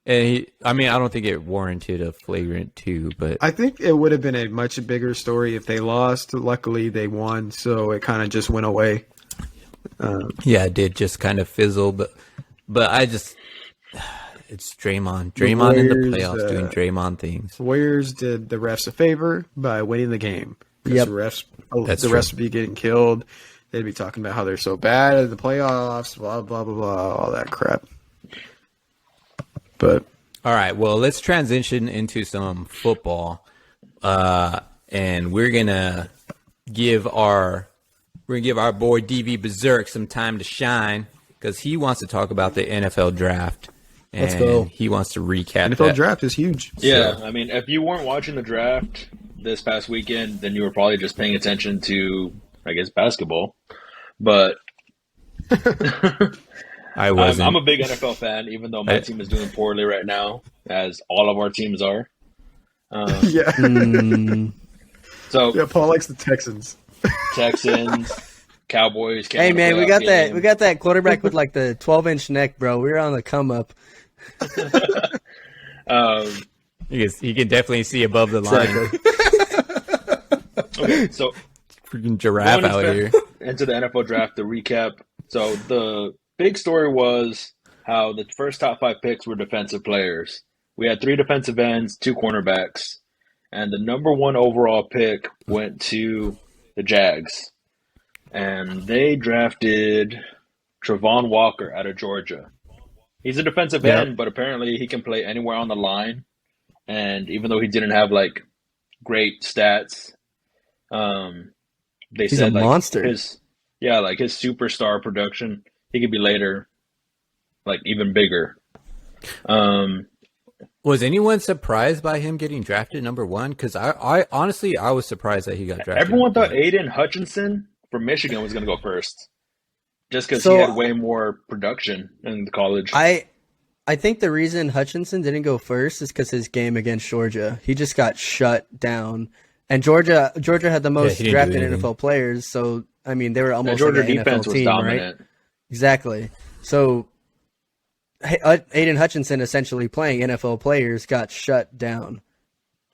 S1: And I don't think it warranted a flagrant 2, but
S4: I think it would have been a much bigger story if they lost. Luckily, they won, so it kind of just went away.
S1: yeah, it did just kind of fizzle. But I just it's Draymond in the
S4: Warriors,
S1: playoffs doing Draymond things.
S4: Warriors did the refs a favor by winning the game. 'Cause
S2: Yep.
S4: the refs,
S1: That's
S4: the
S1: true.
S4: refs would be getting killed. They'd be talking about how they're so bad at the playoffs, blah blah blah blah, all that crap. But
S1: All right, well, let's transition into some football, and we're gonna give our boy DV Berzerk some time to shine because he wants to talk about the NFL draft. And
S2: Let's go.
S1: He wants to recap
S4: NFL
S1: that.
S4: draft is huge.
S3: Yeah, I mean, if you weren't watching the draft this past weekend, then you were probably just paying attention to, I guess, basketball. But
S1: I wasn't.
S3: I'm a big NFL fan, even though my team is doing poorly right now, as all of our teams are.
S4: Yeah.
S3: So
S4: Yeah, Paul likes the Texans.
S3: Texans, Cowboys. came
S2: Hey
S3: in a
S2: man, we
S3: playoff
S2: got
S3: game.
S2: that quarterback with like the 12-inch neck, bro. We were on the come up.
S1: He can definitely see above the line.
S3: Okay, so
S1: Freaking giraffe out here.
S3: into the NFL draft, the recap. So the big story was how the first top 5 picks were defensive players. We had 3 defensive ends, 2 cornerbacks, and the number 1 overall pick went to the Jags. And they drafted Travon Walker out of Georgia. He's a defensive end, but apparently he can play anywhere on the line. And even though he didn't have like great stats, they
S2: He's
S3: said
S2: a
S3: like
S2: monster.
S3: his superstar production, he could be later like even bigger.
S1: Was anyone surprised by him getting drafted number 1? Because I honestly I was surprised that he got drafted.
S3: Everyone thought Aiden Hutchinson from Michigan was going to go first, just because
S2: So-
S3: he had way more production in college.
S2: I think the reason Hutchinson didn't go first is because his game against Georgia. He just got shut down. And Georgia had the most
S1: he didn't do
S2: drafted
S1: anything.
S2: NFL players, so I mean they were
S3: The
S2: almost
S3: Georgia
S2: like an
S3: defense
S2: NFL
S3: was
S2: team,
S3: dominant.
S2: right? Exactly. So Aiden Hutchinson, essentially playing NFL players, got shut down.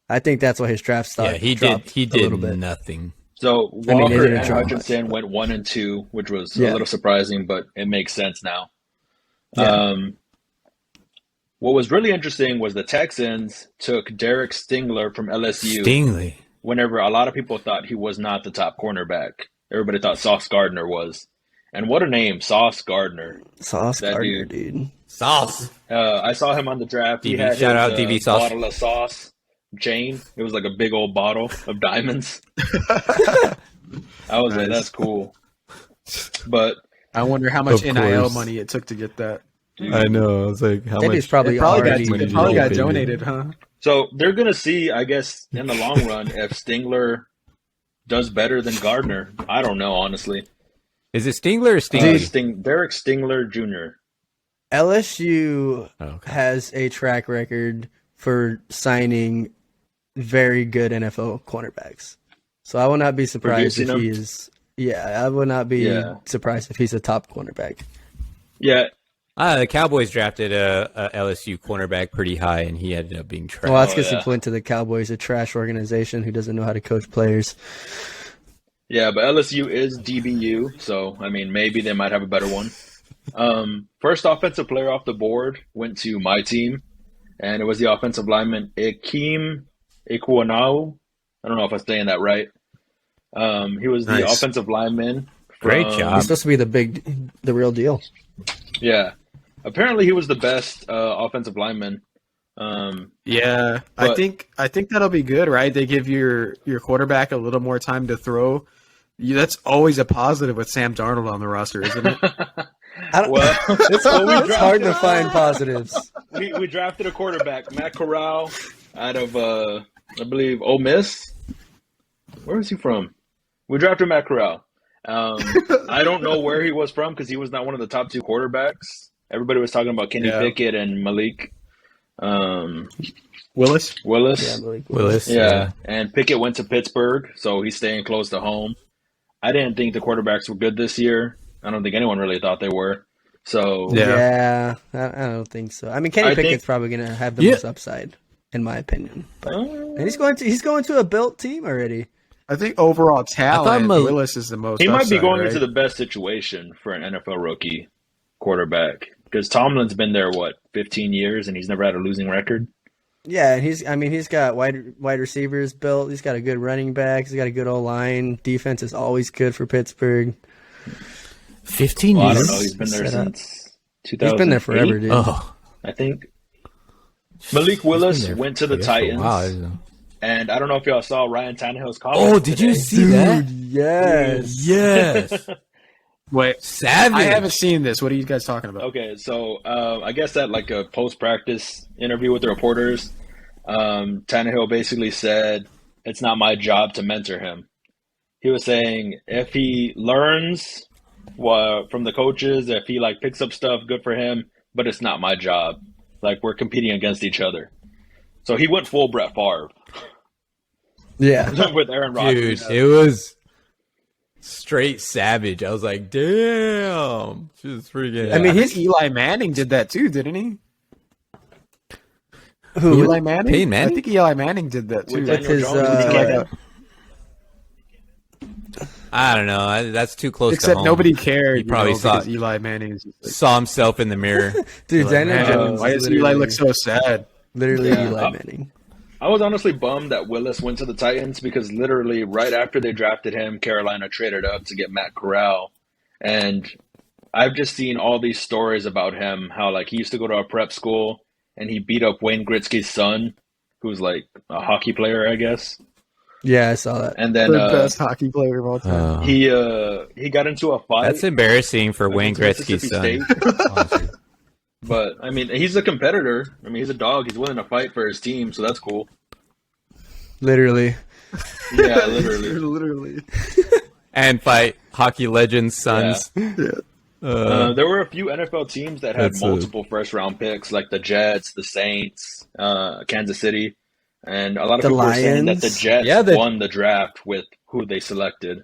S2: I think that's why his draft stock.
S1: Yeah, he
S2: dropped
S1: did. He
S2: a
S1: did
S2: little bit.
S1: nothing.
S3: So
S2: I mean, they
S3: Walker
S2: didn't
S3: and
S2: drop
S3: Hutchinson
S2: much,
S3: went 1 and 2, which was
S2: Yeah.
S3: a little surprising, but it makes sense now.
S2: Yeah.
S3: What was really interesting was the Texans took Derek Stingler from LSU.
S1: Stingley.
S3: Whenever a lot of people thought he was not the top cornerback, everybody thought Sauce Gardner was. And what a name, Sauce Gardner.
S2: Sauce
S3: That
S2: Gardner,
S3: dude.
S2: dude.
S1: Sauce.
S3: I saw him on the draft. He
S1: DB,
S3: had
S1: shout out
S3: his,
S1: DB Sauce.
S3: bottle of sauce chain. It was like a big old bottle of diamonds. I was like,
S4: Nice.
S3: that's cool. But
S4: I wonder how much
S1: Of
S4: NIL
S1: course.
S4: money it took to get that.
S1: I know. I was like, how
S2: Maybe
S1: much?
S2: it's probably
S4: It probably got,
S2: already.
S1: money
S4: it
S1: did
S4: probably
S1: you
S4: got
S1: pay?
S4: donated, huh?
S3: so they're gonna see, I guess, in the long run, if Stingler does better than Gardner. I don't know, honestly.
S1: Is it Stingler or Stingley?
S3: Derek Stingler Jr.
S2: LSU
S1: Oh, okay.
S2: has a track record for signing very good NFL cornerbacks. So I will not be surprised if
S3: Producing
S2: he
S3: them?
S2: is. Yeah, I would not be
S3: Yeah.
S2: surprised if he's a top cornerback.
S3: Yeah,
S1: The Cowboys drafted a LSU cornerback pretty high, and he ended up being trash.
S2: Well, that's because
S3: yeah.
S2: he went to the Cowboys, a trash organization who doesn't know how to coach players.
S3: yeah, but LSU is DBU, so I mean, maybe they might have a better one. First offensive player off the board went to my team, and it was the offensive lineman Ikem Ekwuonau. I don't know if I'm saying that right. He was the
S4: Nice.
S3: offensive lineman.
S1: Great job.
S2: He's supposed to be the real deal.
S3: Yeah. Apparently, he was the best offensive lineman.
S4: Yeah,
S3: But-
S4: I think that'll be good, right? They give your quarterback a little more time to throw. That's always a positive with Sam Darnold on the roster, isn't it?
S2: I don't,
S3: Well,
S2: it's hard to find positives.
S3: we drafted a quarterback, Matt Corral, out of I believe Ole Miss. Where is he from? We drafted Matt Corral. I don't know where he was from because he was not one of the top two quarterbacks. Everybody was talking about Kenny
S4: Yeah.
S3: Pickett and Malik
S4: Willis.
S3: Willis.
S1: Willis.
S3: Yeah, and Pickett went to Pittsburgh, so he's staying close to home. I didn't think the quarterbacks were good this year. I don't think anyone really thought they were. So
S4: Yeah.
S2: Yeah, I don't think so. I mean, Kenny
S3: I think-
S2: Pickett's probably going to have the
S1: Yeah.
S2: most upside, in my opinion. But and he's going to a built team already.
S4: I think overall talent,
S1: Mal-
S4: Willis is the most.
S3: he might be
S4: upside,
S3: going
S4: right?
S3: into the best situation for an NFL rookie quarterback because Tomlin's been there 15 years and he's never had a losing record.
S2: Yeah, and he's got wide receivers built. He's got a good running back. He's got a good O-line. Defense is always good for Pittsburgh.
S1: 15
S3: Well, I
S1: years.
S3: don't know. He's been there
S2: Set up.
S3: since 2000.
S2: He's been there forever, dude.
S1: Oh,
S3: I think. Malik Willis
S1: there
S3: went to the
S1: I guess for a
S3: Titans,
S1: while.
S3: and I don't know if y'all saw Ryan Tannehill's comments.
S1: Oh, did you
S3: today.
S1: see that?
S2: Yes.
S1: Yes.
S4: Wait,
S1: Savage.
S4: I haven't seen this. What are you guys talking about?
S3: Okay, so I guess at like a post-practice interview with the reporters, Tannehill basically said, "It's not my job to mentor him." He was saying if he learns from the coaches, if he like picks up stuff, good for him. But it's not my job. Like we're competing against each other. So he went full Brett Favre
S2: Yeah.
S3: with Aaron
S1: Dude,
S3: Rodgers.
S1: it was straight savage. I was like, damn. Just freaking.
S2: I mean,
S4: I think Eli Manning did that too, didn't he?
S2: Who?
S4: Eli Manning?
S1: Peyton Manning?
S4: I think Eli Manning did that too.
S3: With
S2: With
S3: Daniel
S2: his,
S3: Jones, did he
S2: uh,
S3: get him?
S1: I don't know. That's too close to
S4: Except
S1: home.
S4: nobody cared.
S1: He probably
S4: you know,
S1: saw
S4: because Eli Manning is just like,
S1: saw himself in the mirror.
S2: Dude,
S1: Like,
S2: Daniel
S1: man,
S2: Jones.
S4: why
S2: is
S4: does Eli look so sad?
S2: Literally
S3: Yeah.
S2: Eli Manning.
S3: I was honestly bummed that Willis went to the Titans because literally right after they drafted him, Carolina traded up to get Matt Corral. And I've just seen all these stories about him, how like he used to go to a prep school and he beat up Wayne Gretzky's son, who's like a hockey player, I guess.
S2: Yeah, I saw that.
S3: And then
S4: The best hockey player of all time.
S3: he got into a fight.
S1: That's embarrassing for Wayne
S3: against
S1: Gretzky's
S3: Mississippi
S1: son.
S3: State.
S1: honestly.
S3: But I mean, he's a competitor. I mean, he's a dog. He's willing to fight for his team, so that's cool.
S2: Literally.
S3: Yeah, literally.
S4: Literally.
S1: And fight hockey legends' sons.
S3: There were a few NFL teams that had
S1: That's
S3: multiple first-round picks, like the Jets, the Saints, Kansas City, and a lot of
S2: The
S3: people were saying that the
S2: Lions?
S3: Jets
S1: Yeah,
S3: won the draft with who they selected.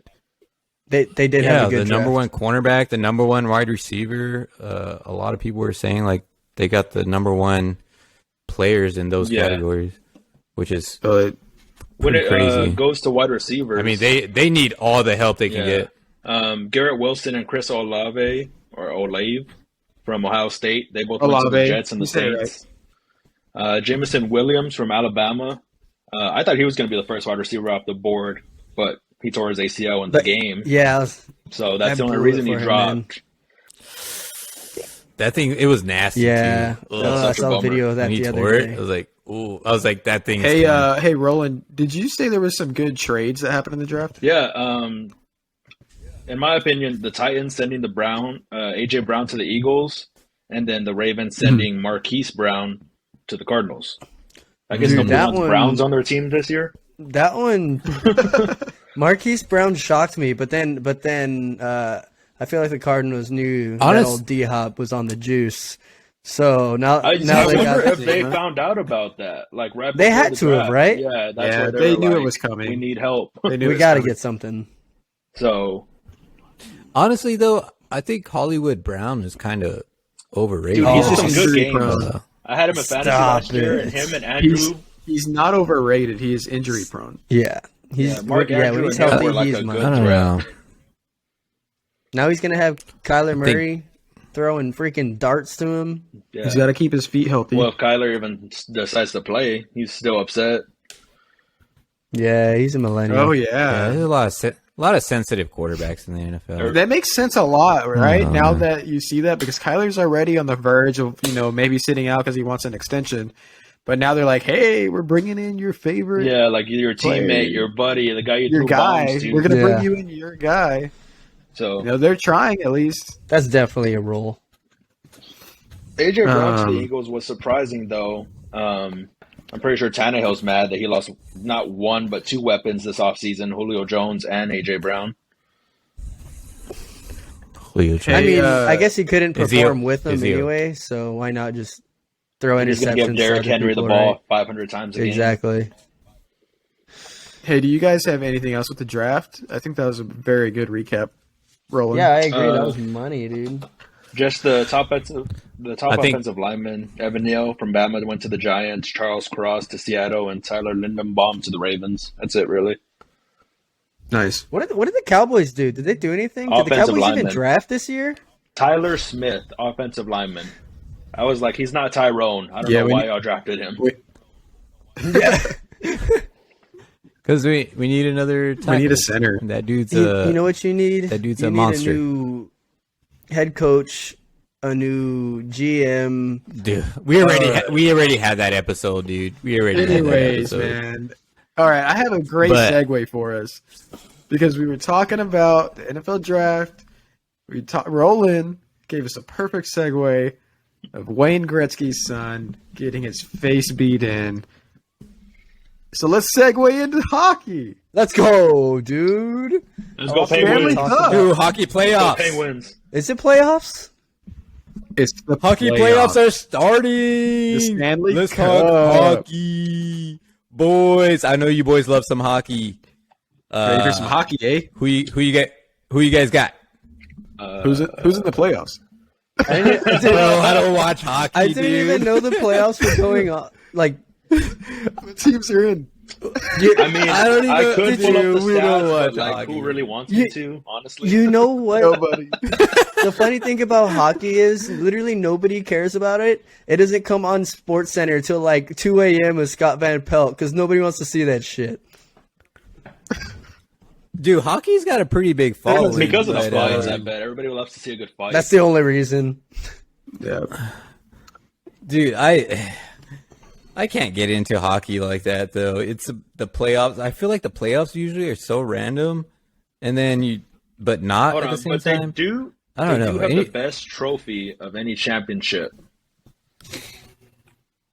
S2: They did
S1: Yeah,
S2: have a good
S1: the number
S2: draft.
S1: one cornerback, the number one wide receiver. A lot of people were saying like they got the number one players in those
S3: Yeah.
S1: categories, which is
S4: But
S3: When
S1: pretty
S3: it
S1: crazy.
S3: goes to wide receivers,
S1: I mean, they need all the help they can
S3: yeah.
S1: get.
S3: Garrett Wilson and Chris Olave from Ohio State. They both went to
S4: Olave,
S3: the Jets and the
S4: you said it
S3: Saints. Jamison Williams from Alabama. I thought he was going to be the first wide receiver off the board, but he tore his ACL in the game.
S2: Yeah,
S3: So that's
S2: I
S3: the only
S2: blew it
S3: reason he
S2: for him,
S3: dropped.
S1: That thing, it was nasty.
S2: yeah.
S1: too.
S2: Oh, I
S3: such a
S2: saw a
S3: bummer.
S2: video of that
S1: When he
S2: the
S1: tore
S2: other
S1: it,
S2: day.
S1: I was like, ooh. I was like, that thing. Is
S4: hey,
S1: coming.
S4: hey, Roland, did you say there was some good trades that happened in the draft?
S3: Yeah. In my opinion, the Titans sending the AJ Brown to the Eagles, and then the Ravens sending Marquise Brown to the Cardinals. I guess
S2: Dude,
S3: nobody
S2: that
S3: wants
S2: one-
S3: Browns on their team this year.
S2: That one, Marquise Brown shocked me, but then I feel like the Cardinals knew that
S1: Honest-
S2: old D-Hop was on the juice. So now
S3: I
S2: they
S3: wonder
S2: got
S3: if they found out about that. Like right
S2: They
S3: before
S2: had
S3: the
S2: to have,
S3: draft.
S2: right?
S3: Yeah, that's
S4: Yeah,
S3: where
S4: they
S3: were
S4: knew it
S3: like,
S4: was coming.
S3: We need help.
S4: They knew it
S2: we
S4: was
S2: got to
S4: coming.
S2: get something.
S3: So
S1: Honestly, though, I think Hollywood Brown is kind of overrated.
S3: dude,
S2: Oh,
S3: he's
S4: just
S3: just some good
S4: injury
S3: games.
S4: prone.
S3: I had him in fantasy
S2: Stop
S3: last year,
S2: it.
S3: and him and Andrew.
S4: He's not overrated. He is injury prone.
S2: Yeah, he's
S3: Yeah, Mark
S2: when
S3: Andrew
S2: he's
S3: and him
S2: healthy,
S3: were like
S2: he's
S3: a
S2: mine.
S3: good
S1: I don't know.
S2: Now he's gonna have Kyler Murray throwing freaking darts to him.
S3: Yeah.
S4: He's got to keep his feet healthy.
S3: Well, if Kyler even decides to play, he's still upset.
S2: Yeah, he's a millennial.
S4: oh
S1: Yeah, there's
S4: yeah.
S1: a lot of sensitive quarterbacks in the NFL.
S4: That makes sense a lot, right?
S1: Oh,
S4: Now
S1: man.
S4: that you see that, because Kyler's already on the verge of, maybe sitting out because he wants an extension. But now they're like, hey, we're bringing in your favorite,
S3: Yeah, like your
S4: Play.
S3: teammate, your buddy, the guy you
S4: your
S3: threw
S4: guy.
S3: bombs to.
S4: We're going to
S2: Yeah.
S4: bring you in your guy.
S3: So
S4: They're trying at least.
S2: That's definitely a rule.
S3: AJ Brown to the
S4: Um,
S3: Eagles was surprising, though. I'm pretty sure Tannehill's mad that he lost not one but two weapons this offseason, Julio Jones and AJ Brown.
S1: Julio
S4: Hey,
S2: I
S1: Jones.
S2: mean,
S4: uh,
S2: I guess he couldn't
S1: is he-
S2: perform with
S1: is
S2: them
S1: he-
S2: anyway, so why not just throw
S3: He's going to give
S2: interceptions? to
S3: Derrick
S2: other
S3: Henry the
S2: people,
S3: ball
S2: right?
S3: 500 times a game.
S2: Exactly.
S4: Hey, do you guys have anything else with the draft? I think that was a very good recap. Roland.
S2: Yeah, I agree. That
S3: Uh,
S2: was money, dude.
S3: Just the top
S1: I think-
S3: offensive linemen. Evan Neal from Bama went to the Giants, Charles Cross to Seattle, and Tyler Lindenbaum to the Ravens. That's it, really.
S4: Nice.
S2: What did the Cowboys do? Did they do anything? Did the
S3: Offensive
S2: Cowboys even
S3: lineman.
S2: draft this year?
S3: Tyler Smith, offensive lineman. I was like, he's not Tyrone. I don't
S4: Yeah,
S3: know
S4: we
S3: why
S4: need-
S3: y'all drafted him.
S1: Because we need another tackle.
S4: We need a center.
S1: That dude's
S2: You know what you need?
S1: that dude's
S2: you
S1: a
S2: need
S1: monster.
S2: A new head coach, a new GM.
S1: dude. We already had that episode, dude. We already had that
S4: Anyways,
S1: episode.
S4: man. All right, I have a great
S1: But-
S4: segue for us because we were talking about the NFL draft. Roland gave us a perfect segue of Wayne Gretzky's son getting his face beat in. So let's segue into hockey.
S2: Let's go, dude.
S3: Let's go
S4: Stanley
S3: Penguins.
S4: Cup.
S1: Dude, hockey
S3: Go
S1: playoffs.
S3: Penguins.
S2: Is it playoffs?
S4: It's the
S1: Hockey playoffs are starting.
S4: The Stanley
S1: Let's
S4: Cup.
S1: talk hockey, boys. I know you boys love some hockey.
S4: Ready for some hockey, eh?
S1: Who you guys got?
S4: Who's in the playoffs?
S2: I didn't,
S1: Bro, I don't watch hockey,
S2: I didn't
S1: dude.
S2: even know the playoffs were going on. Like,
S4: The teams are in.
S3: I mean,
S1: I don't
S3: I
S1: even-
S3: could
S1: did
S3: pull
S1: you?
S3: up the
S1: We don't
S3: stats,
S1: watch
S3: but like,
S1: hockey.
S3: who really wants
S2: You-
S3: me to? Honestly,
S2: you know what?
S4: Nobody.
S2: The funny thing about hockey is literally nobody cares about it. It doesn't come on Sports Center till like 2 a.m. with Scott Van Pelt because nobody wants to see that shit.
S1: Dude, hockey's got a pretty big following.
S3: because of the
S1: but,
S3: fights. I bet everybody loves to see a good fight.
S2: That's the only reason.
S4: Yeah.
S1: Dude, I can't get into hockey like that though. It's the playoffs. I feel like the playoffs usually are so random, and then but not
S3: Hold
S1: at the
S3: on,
S1: same
S3: but
S1: time.
S3: they do.
S1: I don't
S3: they
S1: know.
S3: do have
S1: Any-
S3: the best trophy of any championship.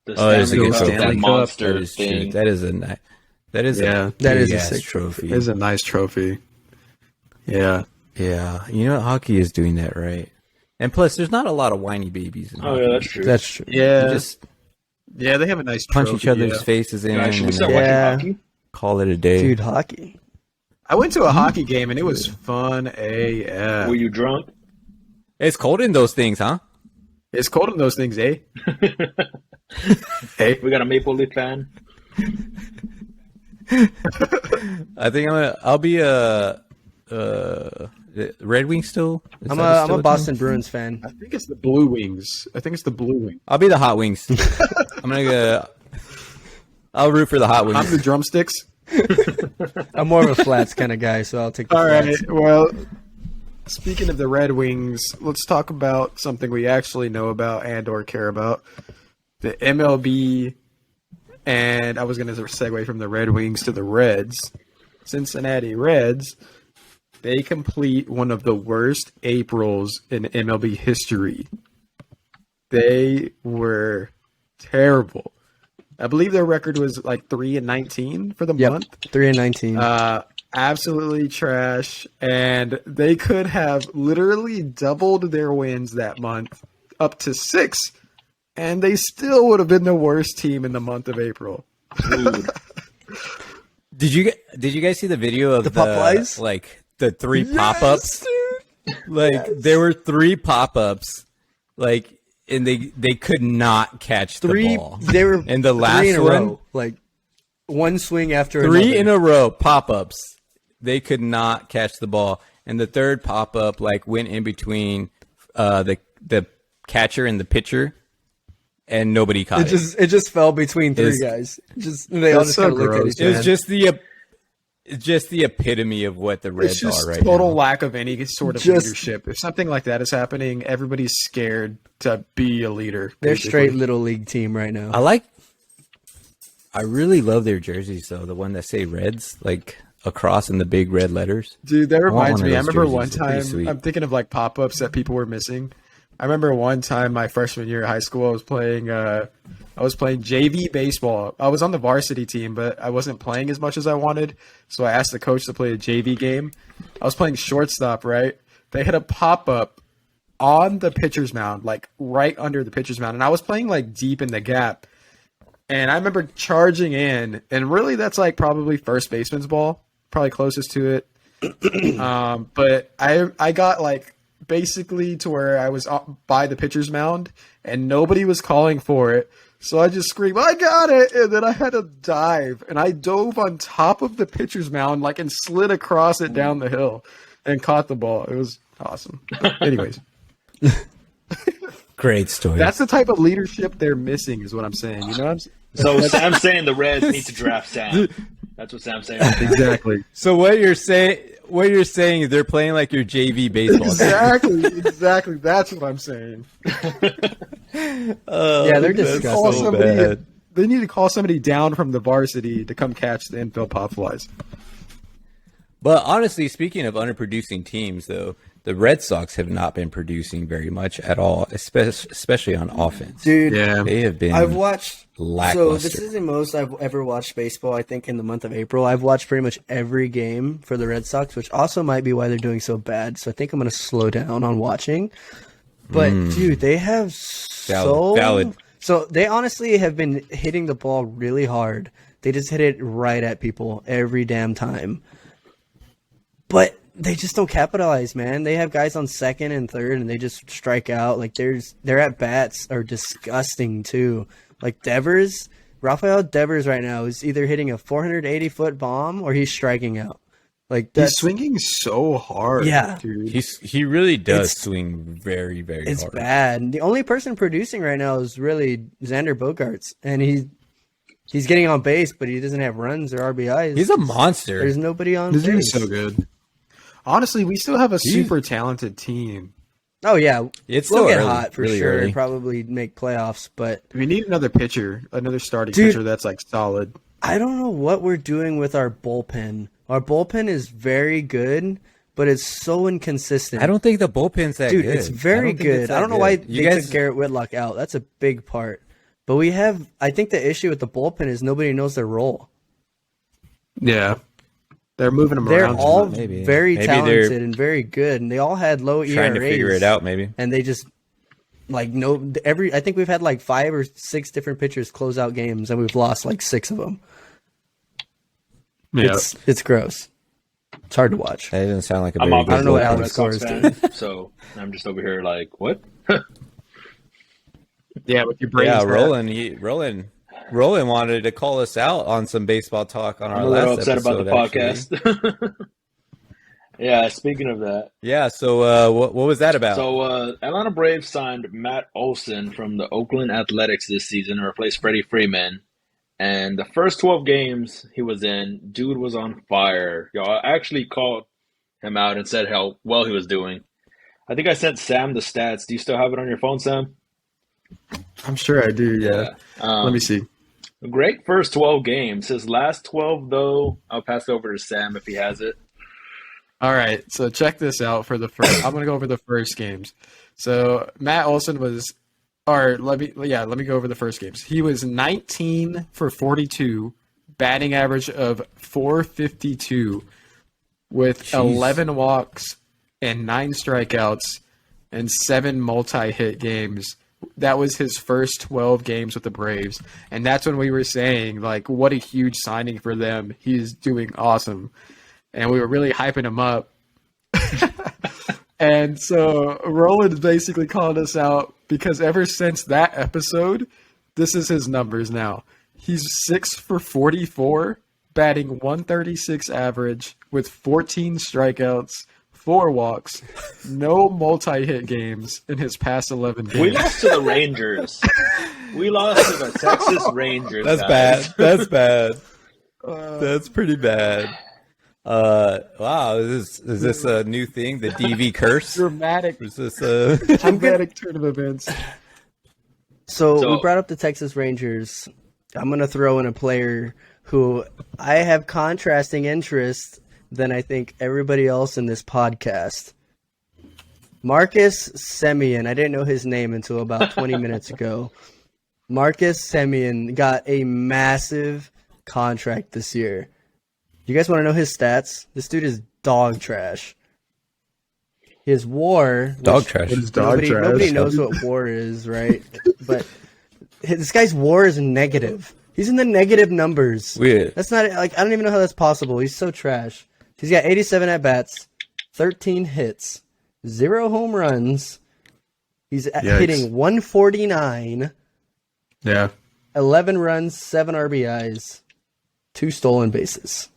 S3: The
S1: Oh, it's a
S3: Stanley
S1: good
S3: Cup,
S1: trophy.
S3: that monster
S1: That is true.
S3: thing.
S1: That is a
S2: That is a
S1: big-ass
S2: sick
S1: trophy.
S4: It's a nice trophy. Yeah.
S1: Yeah, you know hockey is doing that right. And plus, there's not a lot of whiny babies in
S3: Oh
S1: hockey.
S3: yeah, that's true.
S2: That's true.
S4: Yeah.
S1: You just
S4: Yeah, they have a nice
S1: punch
S4: trophy,
S1: each other's
S4: yeah.
S1: faces in
S3: Should we
S1: and
S3: start
S1: then
S2: Yeah.
S3: watching hockey?
S1: call it a day.
S2: Dude, hockey.
S4: I went to a hockey game and it was fun AF.
S3: Were you drunk?
S1: It's cold in those things, huh?
S4: It's cold in those things, eh? Hey.
S3: We got a Maple Leaf fan.
S1: I think I'll be a Red Wing still. Is
S2: I'm
S1: that still
S2: a
S1: thing?
S2: Boston Bruins fan.
S4: I think it's the Blue Wings. Blue Wings.
S1: I'll be the Hot Wings. I'll root for the Hot
S4: I'm
S1: Wings.
S4: the drumsticks.
S2: I'm more of a flats kind of guy, so I'll take the
S4: All
S2: flats.
S4: right. Well, speaking of the Red Wings, let's talk about something we actually know about and or care about. The MLB, and I was going to segue from the Red Wings to the Reds. Cincinnati Reds, they complete one of the worst Aprils in MLB history. They were terrible. I believe their record was like 3-19 for the
S2: Yep,
S4: month.
S2: 3-19.
S4: Absolutely trash, and they could have literally doubled their wins that month up to 6, and they still would have been the worst team in the month of April.
S3: Dude,
S1: Did you guys see the video of
S2: The Popeyes?
S1: like the 3 pop-ups? Like there were 3 pop-ups, like, and they could not catch the ball.
S2: They were
S1: And the
S2: 3
S1: last
S2: in a
S1: one,
S2: row, like one swing after
S1: 3
S2: another.
S1: in a row pop-ups. They could not catch the ball, and the third pop-up like went in between the the catcher and the pitcher, and nobody caught it.
S2: It just fell between three
S1: It's-
S2: guys. They all just
S4: so
S2: kind of looked at
S4: gross,
S2: each
S1: It was
S2: other.
S1: just the epitome of what the
S4: It's
S1: Reds
S4: just
S1: are right
S4: total
S1: now.
S4: lack of any sort of
S2: Just-
S4: leadership. If something like that is happening, everybody's scared to be a leader.
S2: They're
S4: basically.
S2: straight little league team right now.
S1: I really love their jerseys though. The one that say Reds like across in the big red letters.
S4: Dude, that
S1: want
S4: reminds
S1: one of
S4: me. I
S1: those
S4: remember
S1: jerseys.
S4: one
S1: They're pretty
S4: time.
S1: sweet.
S4: I'm thinking of like pop-ups that people were missing. I remember one time my freshman year of high school, I was playing JV baseball. I was on the varsity team, but I wasn't playing as much as I wanted. So I asked the coach to play a JV game. I was playing shortstop, right? They had a pop-up on the pitcher's mound, like right under the pitcher's mound, and I was playing like deep in the gap. And I remember charging in, and really that's like probably first baseman's ball, probably closest to it. But I got like basically to where I was by the pitcher's mound, and nobody was calling for it. So I just screamed, "I got it!" And then I had to dive, and I dove on top of the pitcher's mound, like, and slid across it down the hill, and caught the ball. It was awesome. Anyways.
S1: Great story.
S4: That's the type of leadership they're missing, is what I'm saying. You know what I'm saying?
S3: So Sam's saying the Reds need to draft Sam. That's what Sam's saying.
S4: Exactly.
S1: So what you're saying is they're playing like your JV baseball team.
S4: Exactly. That's what I'm saying.
S2: Yeah, they're
S1: That's
S2: disgusting.
S4: Call
S1: so
S4: somebody.
S1: bad.
S4: They need to call somebody down from the varsity to come catch the infield pop flies.
S1: But honestly, speaking of underproducing teams, though, the Red Sox have not been producing very much at all, especially on offense.
S2: Dude,
S1: They have been.
S2: I've watched. So
S1: lackluster.
S2: this is the most I've ever watched baseball. I think in the month of April, I've watched pretty much every game for the Red Sox, which also might be why they're doing so bad. So I think I'm going to slow down on watching. But dude, they have
S1: Valid.
S2: So they honestly have been hitting the ball really hard. They just hit it right at people every damn time. But they just don't capitalize, man. They have guys on second and third, and they just strike out. Like their at bats are disgusting too. Like Rafael Devers right now is either hitting a 480-foot bomb or he's striking out. Like
S4: He's
S2: that's
S4: swinging so hard.
S2: Yeah.
S4: Dude.
S1: He really does
S2: It's-
S1: swing very, very
S2: it's
S1: hard.
S2: bad. The only person producing right now is really Xander Bogaerts, and he's getting on base, but he doesn't have runs or RBIs.
S1: He's a monster.
S2: There's nobody on
S4: This
S2: base.
S4: is so good. Honestly, we still have a super talented team.
S2: Oh yeah,
S1: It's
S2: we'll
S1: still
S2: get
S1: early,
S2: hot for
S1: really
S2: sure.
S1: early.
S2: And probably make playoffs, but
S4: We need another pitcher, another starting
S2: Dude.
S4: pitcher that's like solid.
S2: I don't know what we're doing with our bullpen. Our bullpen is very good, but it's so inconsistent.
S1: I don't think the bullpen's that
S2: Dude,
S1: good.
S2: it's very
S1: don't think it's
S2: good.
S1: that
S2: I don't know why
S1: good.
S2: they took Garrett Whitlock out. That's a big part. But I think the issue with the bullpen is nobody knows their role.
S4: Yeah. They're moving them
S2: They're
S4: around. too
S2: all
S4: much.
S1: Maybe.
S2: very
S1: Maybe
S2: talented
S1: they're
S2: and very good, and they all had low ERAs.
S1: trying to figure it out, maybe.
S2: And they just I think we've had like 5 or 6 different pitchers close out games, and we've lost like 6 of them.
S4: Yeah.
S2: It's gross. It's hard to watch.
S1: That doesn't sound like a
S3: I'm
S1: very
S3: obviously
S1: good
S2: know what
S3: a
S1: bullpen.
S2: Alex
S3: Red Sox
S2: Cora is
S3: fan, so I'm just over here like, what?
S4: Yeah, with your brains.
S1: Yeah,
S4: hat.
S1: Roland wanted to call us out on some baseball talk on our
S3: I'm a
S1: last
S3: little upset about the
S1: episode, actually.
S3: podcast. Yeah, speaking of that.
S1: Yeah, so what was that about?
S3: So Atlanta Braves signed Matt Olson from the Oakland Athletics this season to replace Freddie Freeman. And the first 12 games he was in, dude was on fire. Y'all, I actually called him out and said how well he was doing. I think I sent Sam the stats. Do you still have it on your phone, Sam?
S4: I'm sure I do, yeah. Let me see.
S3: A great first 12 games. His last 12, though, I'll pass it over to Sam if he has it.
S4: All right, so check this out for the first. I'm gonna go over the first games. So Matt Olson was, let me go over the first games. He was 19 for 42, batting average of 452, with
S1: Jeez.
S4: 11 walks and 9 strikeouts and 7 multi-hit games. That was his first 12 games with the Braves, and that's when we were saying like, what a huge signing for them. He's doing awesome. And we were really hyping him up. And so Roland is basically calling us out because ever since that episode, this is his numbers now. He's 6 for 44, batting 136 average with 14 strikeouts, 4 walks, no multi-hit games in his past 11 games.
S3: We lost to the Rangers. We lost to the Texas Rangers.
S1: That's
S3: guys.
S1: bad. That's bad. That's pretty bad. Wow, is this a new thing? The DV curse?
S4: Dramatic,
S1: Is this
S4: dramatic turn of events.
S2: So we brought up the Texas Rangers. I'm going to throw in a player who I have contrasting interests than I think everybody else in this podcast. Marcus Semien. I didn't know his name until about 20 minutes ago. Marcus Semien got a massive contract this year. You guys want to know his stats? This dude is dog trash. His WAR.
S1: dog trash?
S2: Nobody knows what WAR is, right? But this guy's WAR is negative. He's in the negative numbers.
S1: Weird.
S2: That's not like I don't even know how that's possible. He's so trash. He's got 87 at bats, 13 hits, 0 home runs. He's hitting 149.
S4: Yeah.
S2: 11 runs, 7 RBIs, 2 stolen bases.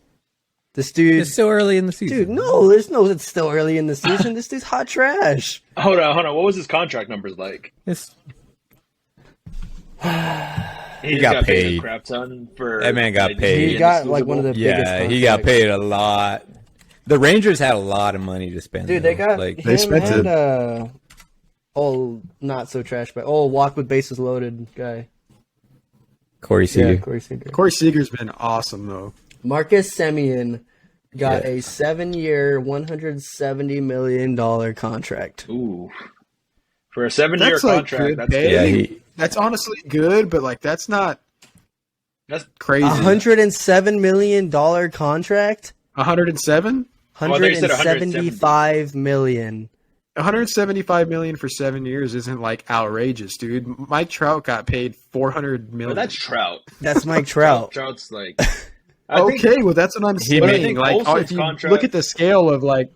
S2: This dude.
S1: It's still early in the season.
S2: Dude, no, it's still early in the season. This dude's hot trash.
S3: Hold on. What was his contract numbers like? He
S1: got
S3: got paid
S1: paid.
S3: a crap ton for
S1: That man got
S3: like,
S1: paid.
S2: He got like one of the biggest.
S1: Yeah, he got paid a lot. The Rangers had a lot of money to spend.
S2: Dude,
S1: though.
S2: they got
S1: like
S4: They spent it.
S2: not so trash, but walk with bases loaded guy.
S1: Corey Seager.
S2: Yeah, Corey Seager.
S4: Corey Seager's been awesome, though.
S2: Marcus Semien got a 7-year, $170 million contract.
S3: Ooh, for a 7-year
S4: That's like
S3: contract.
S4: good
S3: That's
S4: pay.
S1: Yeah,
S4: That's honestly good, but like that's not
S3: That's
S4: crazy.
S2: $107 million contract?
S4: 107?
S3: Oh, they said
S2: 175 million.
S4: 175 million for 7 years isn't like outrageous, dude. Mike Trout got paid 400
S3: but
S4: million.
S3: that's Trout.
S2: That's Mike Trout.
S3: Trout's like. I think-
S4: Okay, well that's what I'm
S3: But I
S4: saying.
S3: think
S4: Like
S3: Olsen's
S4: if you
S3: contract-
S4: look at the scale of like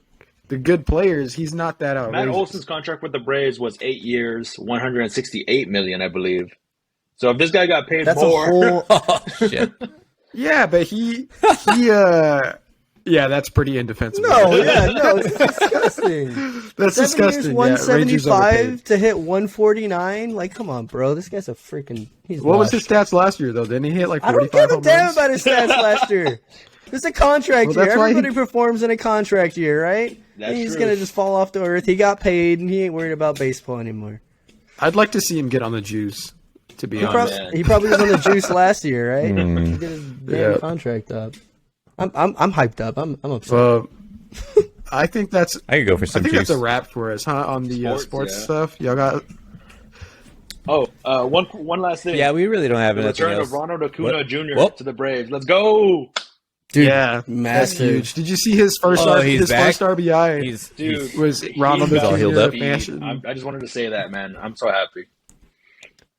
S4: the good players, he's not that
S3: Matt
S4: outrageous.
S3: Olson's contract with the Braves was 8 years, 168 million, I believe. So if this guy got paid
S2: That's
S3: more,
S2: a whole.
S1: Oh shit.
S4: Yeah, but he yeah, that's pretty indefensible.
S2: No, it's disgusting.
S4: That's
S2: 7
S4: disgusting.
S2: years,
S4: Yeah,
S2: 175
S4: Rangers
S2: to hit 149. Like, come on, bro. This guy's a freaking. He's
S4: What was
S2: washed.
S4: his stats last year though? Didn't he hit like
S2: I don't
S4: 45
S2: give a
S4: home
S2: damn
S4: runs?
S2: about his stats last year. It's a contract
S4: Well,
S2: year.
S4: that's why
S2: Everybody performs in a contract year, right?
S3: That's
S2: And he's
S3: true.
S2: gonna just fall off the earth. He got paid, and he ain't worried about baseball anymore.
S4: I'd like to see him get on the juice, to be
S2: He,
S4: honest.
S3: man.
S2: he probably was on the juice last year, right?
S1: Mm.
S2: He did his damn
S4: Yeah.
S2: contract up. I'm hyped up. I'm upset.
S4: Well, I think that's
S1: I could go for
S4: I
S1: some
S4: think
S1: juice.
S4: that's a wrap for us, huh? On the sports
S3: yeah.
S4: stuff, y'all got.
S3: one last thing.
S1: Yeah, we really don't have
S3: The
S1: anything
S3: return
S1: else.
S3: of Ronald Acuna
S1: What?
S3: Jr.
S1: Whoop.
S3: to the Braves. Let's go,
S2: Dude,
S4: Yeah, that's
S2: massive.
S4: huge. Did you see his first
S1: Oh, he's
S4: his
S1: back?
S4: first RBI?
S1: He's
S3: dude.
S4: was Ronald
S3: He's
S1: all
S4: Acuna
S1: healed up.
S4: fashion.
S3: I just wanted to say that, man. I'm so happy.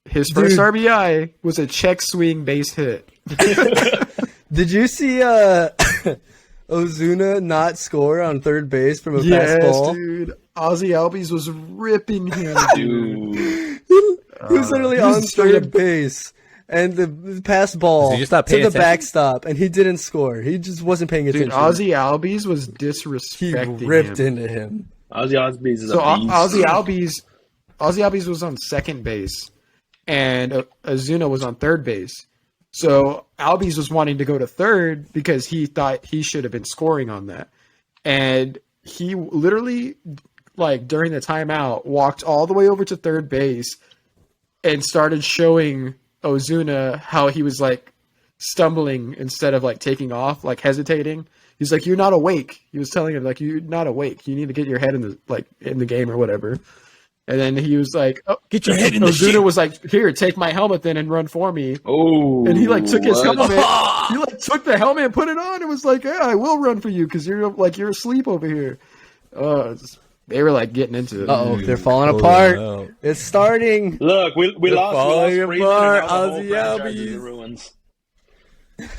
S4: His first
S2: Dude.
S4: RBI was a check swing base hit.
S2: Did you see Ozuna not score on third base from a
S4: Yes,
S2: fastball?
S4: dude. Ozzy Albies was ripping him, dude.
S3: Dude,
S2: He was literally
S4: he was
S2: on
S4: straight
S2: third
S4: up-
S2: base, and the pass ball
S1: Does he just not
S2: to
S1: pay
S2: the
S1: attention?
S2: backstop, and he didn't score. He just wasn't paying
S4: Dude,
S2: attention.
S4: Ozzy Albies was
S2: he
S4: disrespecting
S2: ripped
S4: him.
S2: into him.
S3: Ozzy Osbourne is
S4: So
S3: a beast.
S4: Ozzy Albies was on second base, and Ozuna was on third base. So Albies was wanting to go to third because he thought he should have been scoring on that, and he literally, like during the timeout, walked all the way over to third base and started showing Ozuna how he was like stumbling instead of like taking off, like hesitating. He's like, "You're not awake." He was telling him like, "You're not awake. You need to get your head in the game or whatever." And then he was like, "Oh,
S1: Get your head in the
S4: Ozuna
S1: shit.
S4: was like, "Here, take my helmet then and run for me."
S3: Oh,
S4: And he like took his
S3: what?
S4: helmet. He like took the helmet and put it on and was like, "Yeah, I will run for you because you're asleep over here." They were like getting into it.
S2: Uh-oh, they're falling apart.
S1: no.
S2: It's starting.
S3: Look, we
S1: They're
S3: lost
S1: falling
S3: Freeman,
S1: apart,
S3: and now the whole
S1: Ozzy
S3: franchise is
S1: Albies.
S3: in ruins.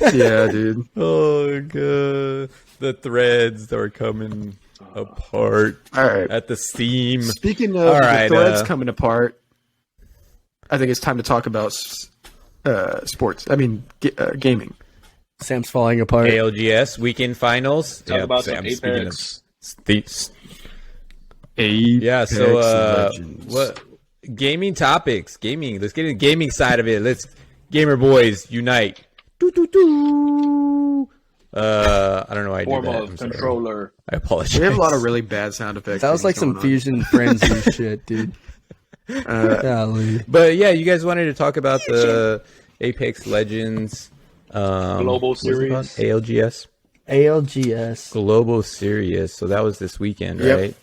S4: Yeah, dude.
S1: Oh god, the threads are coming apart
S4: All right.
S1: at the seam.
S4: Speaking of
S1: All right,
S4: the threads coming apart, I think it's time to talk about sports. I mean, gaming.
S2: Sam's falling apart.
S1: ALGS weekend finals.
S3: Talk
S1: Yeah,
S3: about
S1: Sam,
S3: some
S1: speaking of-
S3: Apex
S1: Yeah, so
S4: Legends.
S1: what gaming topics? Gaming. Let's get in the gaming side of it. Let's gamer boys unite. Doo, doo, doo. I don't know why I
S3: Form
S1: did that.
S3: of
S1: I'm sorry.
S3: controller.
S1: I apologize.
S4: We have a lot of really bad sound effects.
S2: That was like some
S4: going on.
S2: Fusion Frenzy shit, dude. Golly.
S1: But yeah, you guys wanted to talk about the Apex Legends
S3: Global
S1: what's it called?
S3: Series.
S1: ALGS
S2: ALGS.
S1: Global Series. So that was this weekend,
S4: Yep.
S1: right?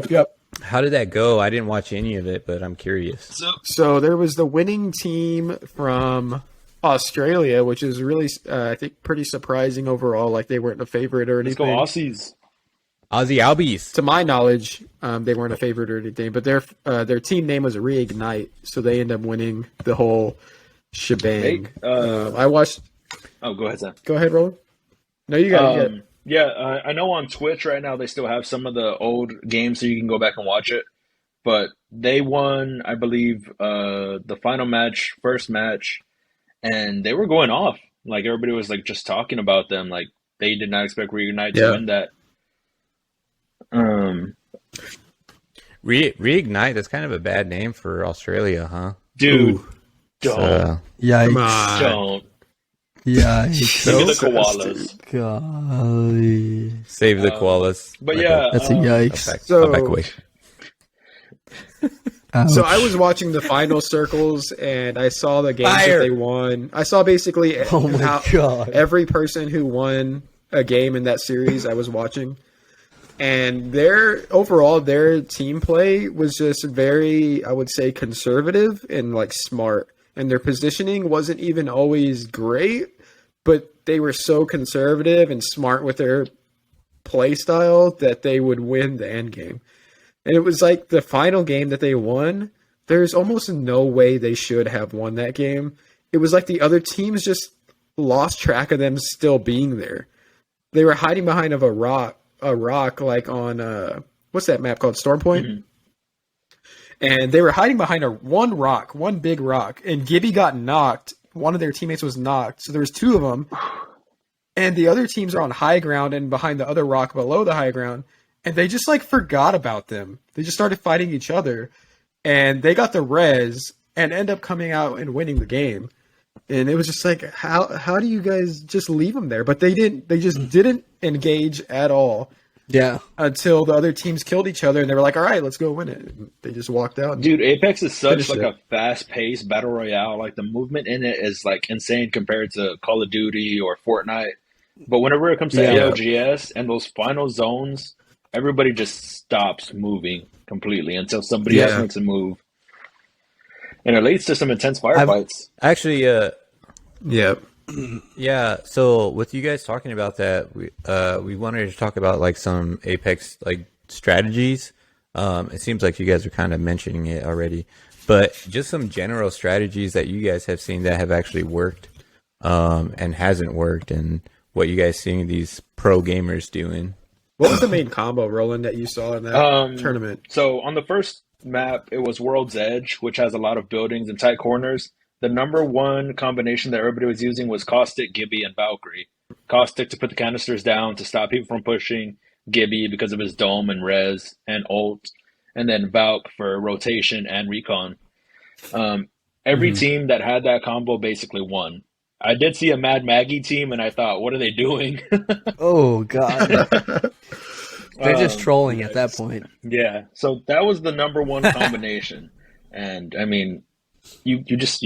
S4: Yep.
S1: How did that go? I didn't watch any of it, but I'm curious.
S4: So there was the winning team from Australia, which is really, I think, pretty surprising overall. Like they weren't a favorite or
S3: Let's go
S4: anything.
S3: Aussies.
S1: Aussie Albies.
S4: To my knowledge, they weren't a favorite or anything. But their team name was Reignite, so they ended up winning the whole shebang.
S3: Hey,
S4: I watched.
S3: Oh, go ahead, Sam.
S4: Go ahead, Roland. No, you got it.
S3: Yeah, I know on Twitch right now they still have some of the old games, so you can go back and watch it. But they won, I believe, the final match, first match, and they were going off. Like everybody was like just talking about them. Like they did not expect Reignite to win that.
S1: Reignite. That's kind of a bad name for Australia, huh?
S3: Dude,
S4: Ooh.
S3: don't,
S2: Yikes.
S4: Come on.
S3: don't.
S2: Yikes.
S3: Give me the
S4: So
S3: koalas.
S2: Golly.
S1: Save the koalas.
S3: But
S1: Okay.
S3: yeah,
S2: That's a yikes.
S1: Back,
S4: So-
S1: I'll back away.
S4: So
S2: Ouch.
S4: I was watching the final circles, and I saw the games
S1: Fire.
S4: that they won. I saw basically
S2: Oh my God.
S4: every person who won a game in that series I was watching. And their team play was just very, I would say, conservative and like smart. And their positioning wasn't even always great, but they were so conservative and smart with their play style that they would win the end game. And it was like the final game that they won. There's almost no way they should have won that game. It was like the other teams just lost track of them still being there. They were hiding behind a rock like on what's that map called? Storm Point?
S3: Mhm.
S4: And they were hiding behind one big rock, and Gibby got knocked. One of their teammates was knocked, so there was two of them. And the other teams are on high ground and behind the other rock below the high ground, and they just like forgot about them. They just started fighting each other, and they got the res and end up coming out and winning the game. And it was just like, how do you guys just leave them there? But they didn't. They just didn't engage at all
S2: Yeah.
S4: until the other teams killed each other, and they were like, "All right, let's go win it." And they just walked out.
S3: Dude, Apex is such
S4: Finish
S3: like
S4: it.
S3: a fast-paced battle royale. Like the movement in it is like insane compared to Call of Duty or Fortnite. But whenever it comes to
S2: Yeah.
S3: ALGS and those final zones, everybody just stops moving completely until somebody else
S4: Yeah.
S3: makes a move. And it leads to some intense firefights.
S1: Actually,
S4: Yeah.
S1: yeah. So with you guys talking about that, we wanted to talk about like some Apex like strategies. It seems like you guys are kind of mentioning it already, but just some general strategies that you guys have seen that have actually worked, and hasn't worked, and what you guys seeing these pro gamers doing.
S4: What was the main combo, Roland, that you saw in that tournament?
S3: So on the first map, it was World's Edge, which has a lot of buildings and tight corners. The number one combination that everybody was using was Caustic, Gibby, and Valkyrie. Caustic to put the canisters down to stop people from pushing, Gibby because of his dome and res and ult, and then Valk for rotation and recon. Every team that had that combo basically won. I did see a Mad Maggie team, and I thought, what are they doing?
S2: Oh, God. They're just trolling at that point.
S3: Yeah, so that was the number one combination. And, I mean, you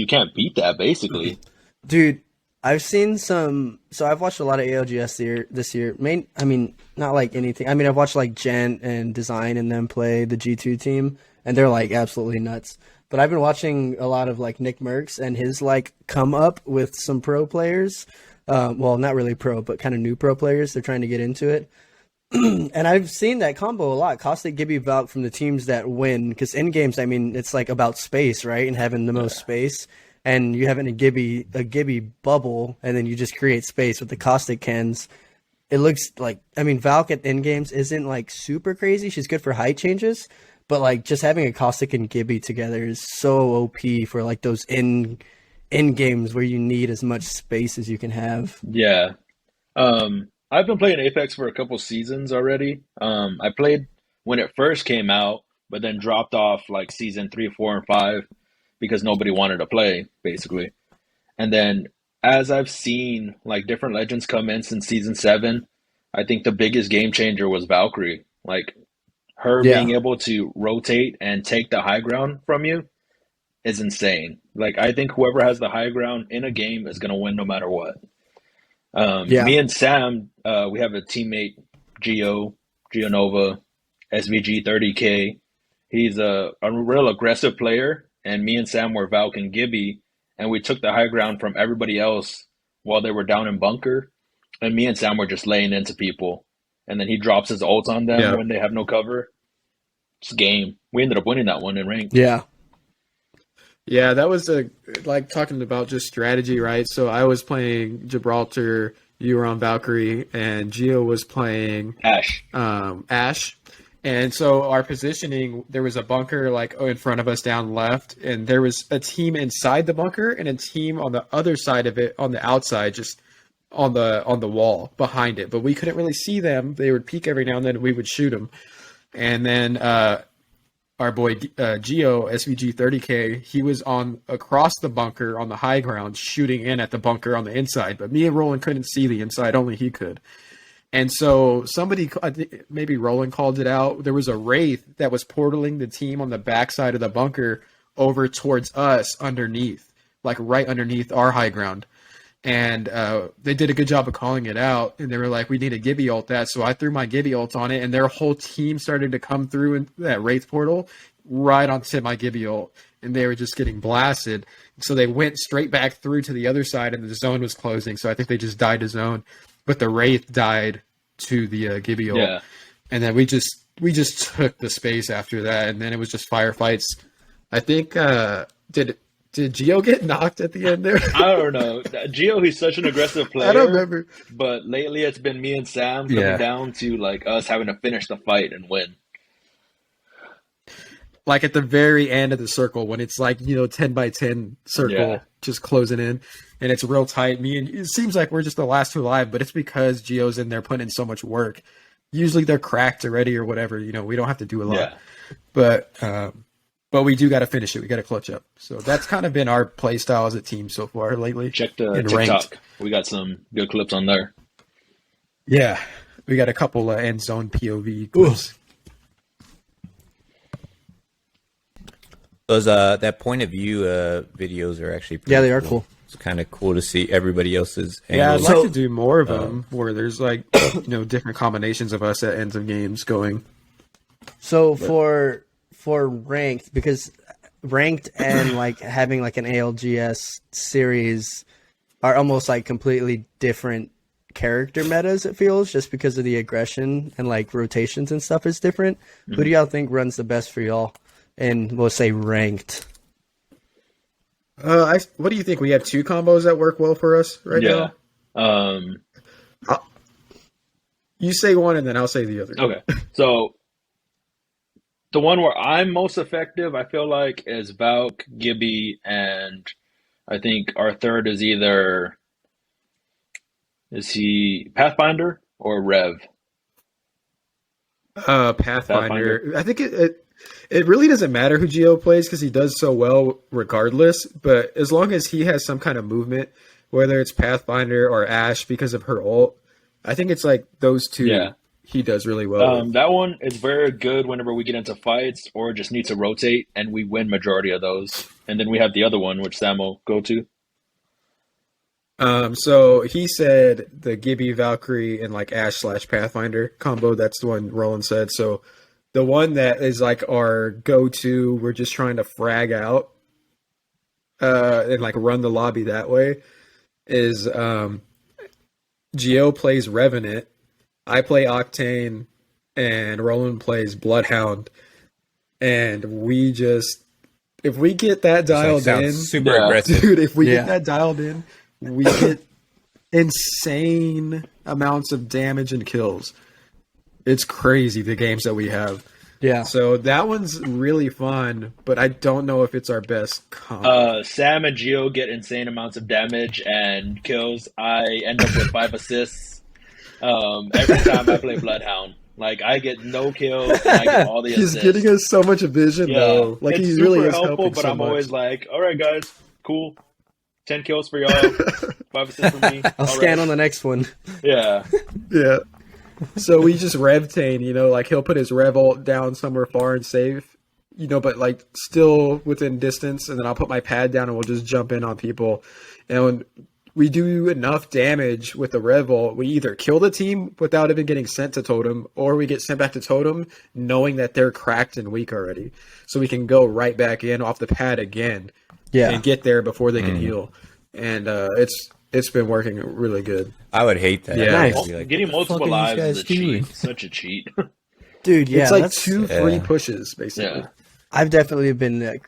S3: can't beat that, basically.
S2: Dude, I've seen some. So I've watched a lot of ALGS this year. Not like anything. I mean, I've watched like Gent and Design and them play the G2 team, and they're like absolutely nuts. But I've been watching a lot of like Nick Merckx and his like come up with some pro players. Well, not really pro, but kind of new pro players. They're trying to get into it. And I've seen that combo a lot. Caustic, Gibby, Valk from the teams that win. Because in games, I mean, it's like about space, right? And having the most space. And you having a Gibby bubble, and then you just create space with the Caustic cans. It looks like, I mean, Valk at end games isn't like super crazy. She's good for height changes. But like just having a Caustic and Gibby together is so OP for like those in games where you need as much space as you can have.
S3: Yeah. I've been playing Apex for a couple seasons already. I played when it first came out, but then dropped off like season 3, 4, and 5 because nobody wanted to play, basically. And then as I've seen like different legends come in since season 7, I think the biggest game changer was Valkyrie. Like her
S2: Yeah.
S3: being able to rotate and take the high ground from you is insane. Like I think whoever has the high ground in a game is going to win no matter what.
S2: Yeah.
S3: Me and Sam, we have a teammate, Geonova, SVG 30K. He's a real aggressive player, and me and Sam were Valk and Gibby, and we took the high ground from everybody else while they were down in bunker, and me and Sam were just laying into people, and then he drops his ult on them when they have no cover. It's game. We ended up winning that one in ranked.
S2: Yeah.
S4: Yeah, that was like talking about just strategy, right? So I was playing Gibraltar, you were on Valkyrie, and Gio was playing
S3: Ash.
S4: Ash. And so our positioning, there was a bunker like in front of us down left, and there was a team inside the bunker and a team on the other side of it, on the outside, just on the wall behind it. But we couldn't really see them. They would peek every now and then, and we would shoot them. And then our boy Geo, SVG 30K, he was on across the bunker on the high ground, shooting in at the bunker on the inside. But me and Roland couldn't see the inside; only he could. And so somebody, maybe Roland called it out. There was a Wraith that was portaling the team on the backside of the bunker over towards us underneath, like right underneath our high ground. And they did a good job of calling it out. And they were like, we need a Gibby ult that. So I threw my Gibby ult on it, and their whole team started to come through in that Wraith portal right onto my Gibby ult. And they were just getting blasted. So they went straight back through to the other side, and the zone was closing. So I think they just died to zone. But the Wraith died to the Gibby ult.
S3: Yeah.
S4: And then we just took the space after that. And then it was just firefights. I think, did Gio get knocked at the end there?
S3: I don't know. Gio, he's such an aggressive player.
S4: I don't remember.
S3: But lately it's been me and Sam coming down to like us having to finish the fight and win.
S4: Like at the very end of the circle when it's like, 10 by 10 circle just closing in and it's real tight. It seems like we're just the last two alive, but it's because Gio's in there putting in so much work. Usually they're cracked already or whatever, we don't have to do a lot. Yeah. But we do got to finish it. We got to clutch up. So that's kind of been our play style as a team so far lately.
S3: Check the TikTok. Ranked. We got some good clips on there.
S4: Yeah. We got a couple end zone POV clips.
S1: Those that point of view videos are actually pretty
S2: they are cool.
S1: It's kind of cool to see everybody else's
S4: Yeah,
S1: angles.
S4: I'd like to do more of them where there's like different combinations of us at ends of games going.
S2: So for ranked, because ranked and like having like an ALGS series are almost like completely different character metas, it feels, just because of the aggression and like rotations and stuff is different. Mm-hmm. Who do y'all think runs the best for y'all? And we'll say ranked.
S4: What do you think? We have two combos that work well for us right now? You say one and then I'll say the other.
S3: Okay. So the one where I'm most effective, I feel like, is Valk, Gibby, and I think our third is is he Pathfinder or Rev?
S4: Pathfinder. I think it really doesn't matter who Gio plays because he does so well regardless. But as long as he has some kind of movement, whether it's Pathfinder or Ash because of her ult, I think it's like those two. Yeah. He does really well.
S3: That one is very good whenever we get into fights or just need to rotate, and we win majority of those. And then we have the other one, which Sam will go to.
S4: So he said the Gibby, Valkyrie, and like Ash/Pathfinder combo. That's the one Roland said. So the one that is like our go-to, we're just trying to frag out and like run the lobby that way, is Gio plays Revenant. I play Octane, and Roland plays Bloodhound, and we just, if we get that dialed in,
S1: super aggressive,
S4: dude. If we get that dialed in, we get insane amounts of damage and kills. It's crazy the games that we have.
S2: Yeah.
S4: So that one's really fun, but I don't know if it's our best comp.
S3: Sam and Gio get insane amounts of damage and kills. I end up with 5 assists. Every time I play Bloodhound. Like, I get no kills, and I get all the
S4: He's
S3: assists.
S4: getting us so much vision,
S3: Yeah,
S4: though. Like,
S3: it's
S4: he
S3: super
S4: really is
S3: helpful,
S4: helping
S3: but
S4: so
S3: I'm
S4: much.
S3: always like, all right, guys, cool. 10 kills for y'all, 5 assists for me.
S2: I'll
S3: All
S2: scan
S3: right.
S2: on the next one.
S3: Yeah.
S4: Yeah. So we just Revtain, like he'll put his Rev ult down somewhere far and safe, but like still within distance, and then I'll put my pad down and we'll just jump in on people. And when we do enough damage with the Rev ult, we either kill the team without even getting sent to Totem, or we get sent back to Totem knowing that they're cracked and weak already. So we can go right back in off the pad again and get there before they can heal. And it's been working really good.
S1: I would hate that.
S4: Yeah.
S1: I'd
S2: Nice.
S1: be like,
S3: Getting
S1: "What the fuck
S3: multiple
S1: are these
S3: lives is
S1: guys
S3: a
S1: doing?"
S3: cheat. Such a cheat.
S2: Dude, yeah,
S4: It's like
S2: that's-
S4: 2
S1: yeah.
S4: free pushes, basically.
S3: Yeah.
S2: I've definitely been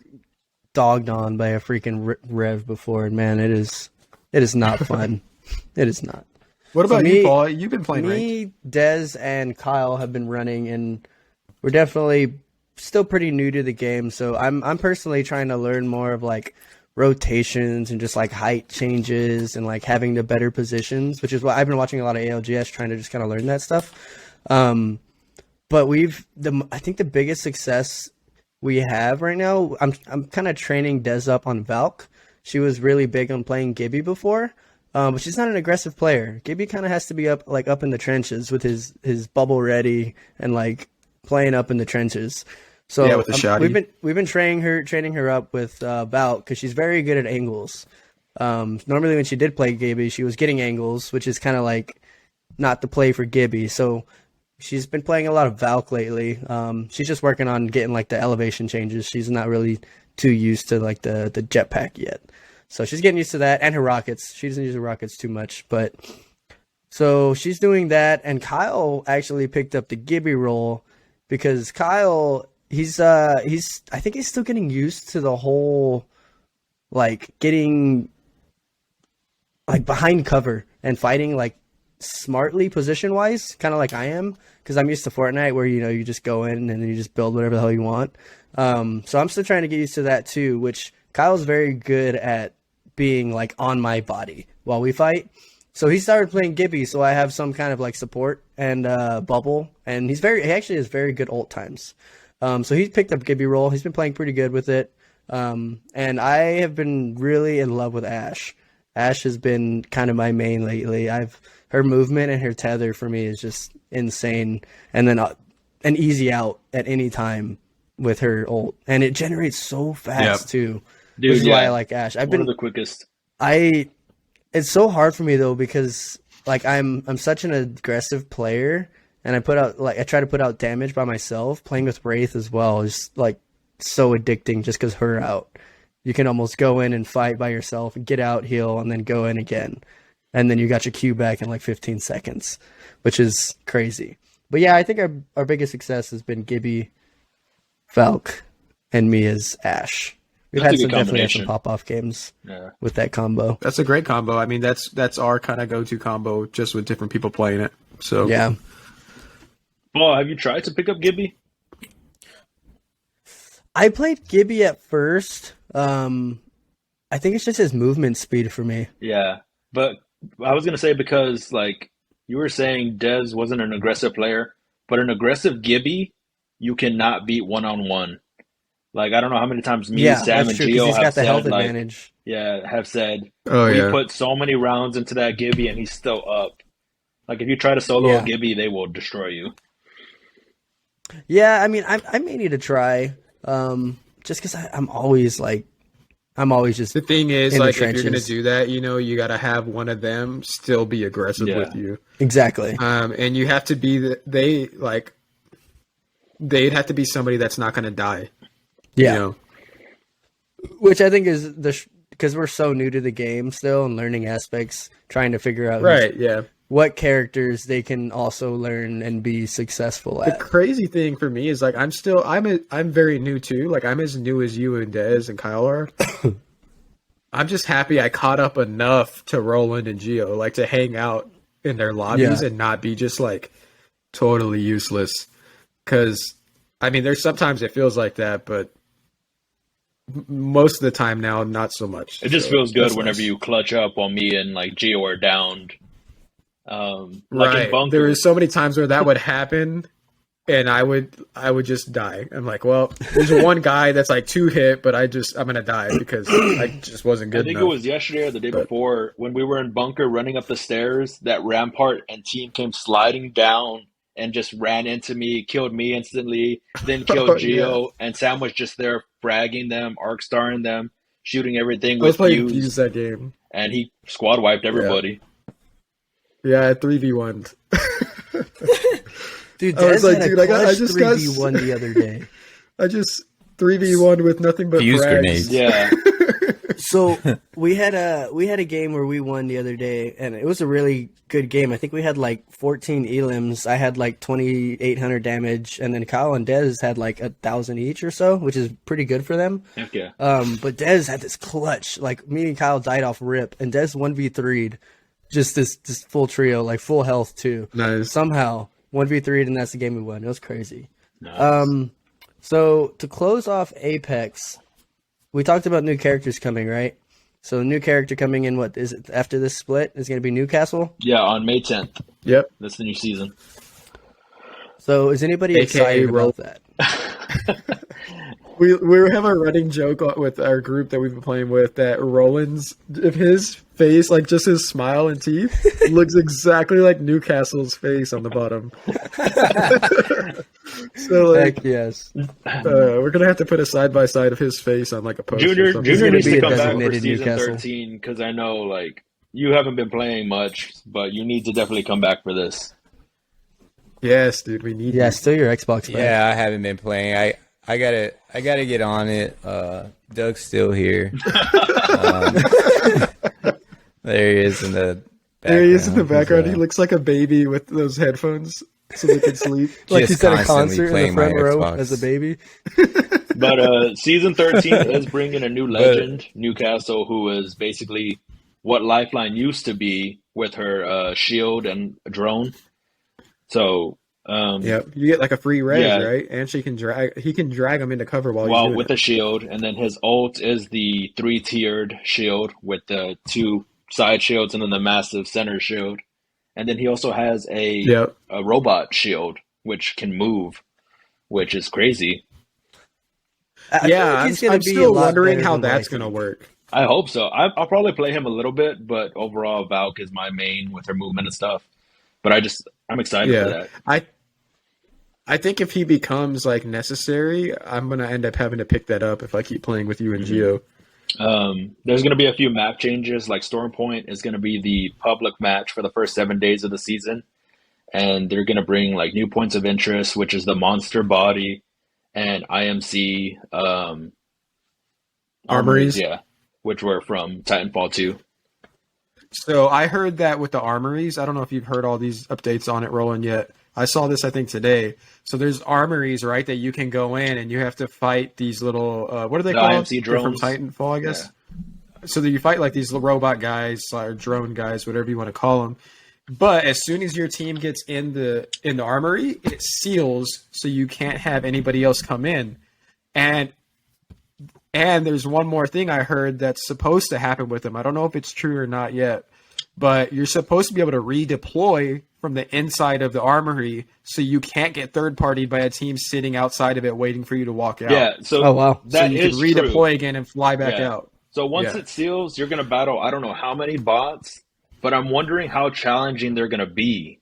S2: dogged on by a freaking Rev before, and man, it is not fun. It is not.
S4: What about
S2: me-
S4: you, Paul? You've been playing ranked.
S2: Me, Dez, and Kyle have been running, and we're definitely still pretty new to the game. So I'm personally trying to learn more of like rotations and just like height changes and like having the better positions, which is why I've been watching a lot of ALGS, trying to just kind of learn that stuff. But I think the biggest success we have right now, I'm kind of training Dez up on Valk. She was really big on playing Gibby before. But she's not an aggressive player. Gibby kind of has to be up in the trenches with his bubble ready and like playing up in the trenches. So
S4: Yeah, with the shotty.
S2: we've been training her up with Valk because she's very good at angles. Normally when she did play Gibby, she was getting angles, which is kind of like not the play for Gibby. So she's been playing a lot of Valk lately. She's just working on getting like the elevation changes. She's not really too used to like the jetpack yet. So she's getting used to that and her rockets. She doesn't use her rockets too much, but so she's doing that. And Kyle actually picked up the Gibby role because Kyle, I think he's still getting used to the whole like getting like behind cover and fighting like smartly position wise, kind of like I am, because I'm used to Fortnite where you just go in and then you just build whatever the hell you want. So I'm still trying to get used to that too, which Kyle's very good at being like on my body while we fight. So he started playing Gibby, so I have some kind of like support and bubble, and he actually has very good ult times. So he's picked up Gibby role. He's been playing pretty good with it. And I have been really in love with Ashe. Ashe has been kind of my main lately. Her movement and her tether for me is just insane. And then an easy out at any time with her ult, and it generates so fast too.
S3: Dude,
S2: which is why I like Ashe.
S3: One of the quickest.
S2: It's so hard for me though because like I'm such an aggressive player, and I try to put out damage by myself. Playing with Wraith as well is like so addicting just because her out. You can almost go in and fight by yourself, get out, heal, and then go in again. And then you got your Q back in like 15 seconds, which is crazy. But yeah, I think our biggest success has been Gibby, Valk, and me as Ashe. We've
S3: That's a
S2: had
S3: good
S2: some definitely had some
S3: combination.
S2: pop-off games
S3: Yeah.
S2: with that combo.
S4: That's a great combo. I mean, that's our kind of go-to combo, just with different people playing it. So
S2: Yeah.
S3: Paul, have you tried to pick up Gibby?
S2: I played Gibby at first. I think it's just his movement speed for me.
S3: Yeah, but I was gonna say because like you were saying, Dez wasn't an aggressive player, but an aggressive Gibby you cannot beat one-on-one. Like I don't know how many times me,
S2: Yeah,
S3: Sam,
S2: that's
S3: and
S2: true because
S3: Gio
S2: he's
S3: have
S2: got the
S3: said
S2: health
S3: like,
S2: advantage.
S3: have said
S4: Oh,
S3: we
S4: yeah.
S3: put so many rounds into that Gibby and he's still up. Like if you try to solo
S2: Yeah.
S3: a Gibby, they will destroy you.
S2: Yeah, I mean, I may need to try. Just because I'm always just
S4: the thing is,
S2: in the
S4: like, if you're gonna
S2: trenches.
S4: do that, you got to have one of them still be aggressive
S3: Yeah.
S4: with you.
S2: Exactly.
S4: And you have to be they'd have to be somebody that's not gonna die.
S2: Yeah.
S4: You know?
S2: Which I think is because we're so new to the game still and learning aspects, trying to figure out
S4: Right? Yeah.
S2: what characters they can also learn and be successful
S4: The
S2: at.
S4: crazy thing for me is like I'm very new too. Like I'm as new as you and Dez and Kyle are. I'm just happy I caught up enough to Roland and Gio, like to hang out in their lobbies
S2: Yeah.
S4: and not be just like totally useless. Because I mean, there's sometimes it feels like that, but most of the time now, not so much.
S3: It just
S4: So,
S3: feels good
S4: that's
S3: whenever
S4: nice.
S3: you clutch up while me and like Gio are downed. Like in Bunker.
S4: There were so many times where that would happen, and I would just die. I'm like, well, there's one guy that's like 2 hit, but I'm gonna die because I just wasn't good
S3: I think
S4: enough.
S3: it was yesterday or the day before when we were in Bunker running up the stairs. That Rampart and team came sliding down and just ran into me, killed me instantly, then killed Geo, and Sam was just there fragging them, arc starring them, shooting everything
S4: I was
S3: with
S4: playing
S3: Fuse,
S4: Fuse that game.
S3: and he squad wiped everybody.
S4: Yeah, I 3v1'd.
S2: Dude,
S4: I was
S2: Dez
S4: like,
S2: had
S4: dude,
S2: a
S4: I
S2: clutch
S4: just got
S2: 3v1 the other day.
S4: I just 3v1 with nothing but
S1: Fuse
S4: frags.
S1: grenades.
S3: Yeah.
S2: So we had a game where we won the other day, and it was a really good game. I think we had like 14 elims. I had like 2,800 damage, and then Kyle and Dez had like 1,000 each or so, which is pretty good for them.
S3: Heck yeah.
S2: But Dez had this clutch. Like me and Kyle died off rip, and Dez 1v3'd just this full trio, like full health too.
S4: Nice.
S2: Somehow 1v3'd, and that's the game we won. It was crazy.
S3: Nice.
S2: So to close off Apex, we talked about new characters coming, right? So new character coming in, what is it after this split? Is going to be Newcastle?
S3: Yeah, on May 10th.
S4: Yep.
S3: That's the new season.
S2: So is anybody
S4: AKA
S2: excited
S4: Ro-
S2: about that?
S4: We have a running joke with our group that we've been playing with that Roland's his face, like just his smile and teeth, looks exactly like Newcastle's face on the bottom. So like,
S2: Heck yes.
S4: we're gonna have to put a side by side of his face on like a poster. or
S3: Junior
S4: something.
S2: gonna
S3: needs
S2: be
S3: to
S2: a
S3: come back for
S2: designated
S3: season
S2: Newcastle.
S3: 13 because I know like you haven't been playing much, but you need to definitely come back for this.
S4: Yes, dude, we need.
S2: Yeah,
S4: you.
S2: still your Xbox back.
S1: Yeah, I haven't been playing. I gotta get on it. Doug's still here. There he is in the background.
S4: There he is in the background.
S1: He's,
S4: He looks like a baby with those headphones so they can sleep.
S2: Like
S1: just
S2: he's at a
S1: constantly
S2: concert in the
S1: playing my
S2: front row
S1: Xbox.
S2: as a baby.
S3: But season 13 is bringing a new legend, Newcastle, who is basically what Lifeline used to be with her shield and drone. So,
S4: Yep, you get like a free res,
S3: Yeah.
S4: right? And he can drag him into cover while
S3: well,
S4: he's
S3: with
S4: doing
S3: the shield, and then his ult is the 3-tiered shield with the 2 side shields and then the massive center shield. And then he also has
S4: Yep.
S3: a robot shield, which can move, which is crazy.
S2: I feel
S4: Yeah,
S2: like he's gonna
S4: I'm
S2: be a
S4: still
S2: lot
S4: wondering
S2: better
S4: how
S2: than
S4: that's
S2: Viking.
S4: gonna work.
S3: I hope so. I'll probably play him a little bit, but overall, Valk is my main with her movement and stuff. But I'm excited for
S4: Yeah,
S3: that.
S4: I think if he becomes like necessary, I'm gonna end up having to pick that up if I keep playing with you and Geo.
S3: There's going to be a few map changes. Like Storm Point is going to be the public match for the first 7 days of the season, and they're going to bring like new points of interest, which is the monster body and IMC
S4: Armories?
S3: yeah, which were from Titanfall 2.
S4: So I heard that with the armories. I don't know if you've heard all these updates on it, Roland, yet. I saw this, I think, today. So there's armories, right, that you can go in and you have to fight these little, what are they
S3: The
S4: called?
S3: IMC
S4: They're from
S3: drones.
S4: Titanfall, I guess. So that you fight like these little robot guys or drone guys, whatever you want to call them. But as soon as your team gets in the armory, it seals, so you can't have anybody else come in. And there's one more thing I heard that's supposed to happen with them. I don't know if it's true or not yet, but you're supposed to be able to redeploy from the inside of the armory, so you can't get third-partied by a team sitting outside of it waiting for you to walk out.
S3: Yeah, so
S2: Oh, wow.
S4: So
S3: that
S4: you
S3: is
S4: can redeploy
S3: true.
S4: again and fly back
S3: Yeah.
S4: out.
S3: So once
S4: Yeah.
S3: it seals, you're going to battle I don't know how many bots, but I'm wondering how challenging they're going to be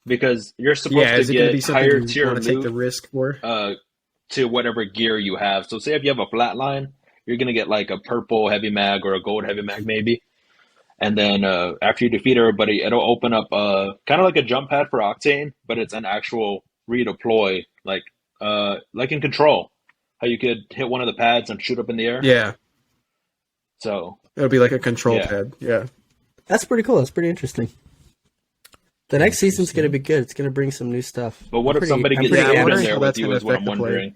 S3: because you're supposed
S4: Yeah,
S3: to
S4: is it going to be
S3: get
S4: something
S3: higher
S4: you
S3: tier
S4: want to take the
S3: loot
S4: risk for?
S3: to whatever gear you have. So say if you have a flatline, you're going to get like a purple heavy mag or a gold heavy mag maybe. And then after you defeat everybody, it'll open up kind of like a jump pad for Octane, but it's an actual redeploy, like in Control, how you could hit one of the pads and shoot up in the air.
S4: Yeah,
S3: So
S4: it'll be like a control
S3: Yeah.
S4: pad. Yeah.
S2: That's pretty cool. That's pretty interesting. The next season's going to be good. It's going to bring some new stuff.
S3: but what
S2: I'm
S3: if somebody
S2: I'm
S3: gets
S2: pretty
S3: jammed in
S4: wondering
S3: there
S4: how
S3: with
S4: that's
S3: you
S4: gonna
S3: is what I'm
S4: affect the play.
S3: wondering.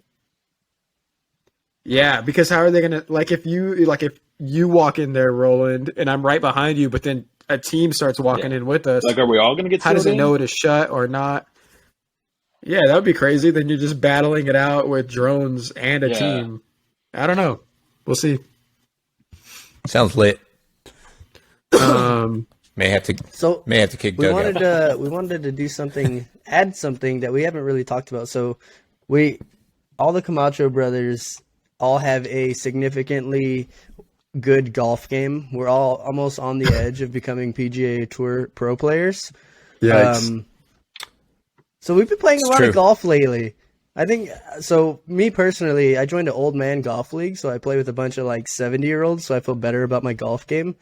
S4: Yeah, because how are they gonna if you walk in there, Roland, and I'm right behind you, but then a team starts walking
S3: Yeah.
S4: in with us?
S3: Like, are we all going to get
S4: How does
S3: sealed
S4: it
S3: in?
S4: know it is shut or not? Yeah, that would be crazy. Then you're just battling it out with drones and a
S3: Yeah.
S4: team. I don't know. We'll see.
S1: Sounds lit. May have to kick
S2: we
S1: Doug
S2: wanted
S1: out.
S2: we wanted to do something, add something that we haven't really talked about. So all the Camacho brothers all have a significantly good golf game. We're all almost on the edge of becoming PGA Tour pro players.
S4: Yikes.
S2: So we've been playing a lot
S1: true.
S2: of golf lately. I think so. Me personally, I joined an old man golf league, so I play with a bunch of like 70-year-olds. So I feel better about my golf game,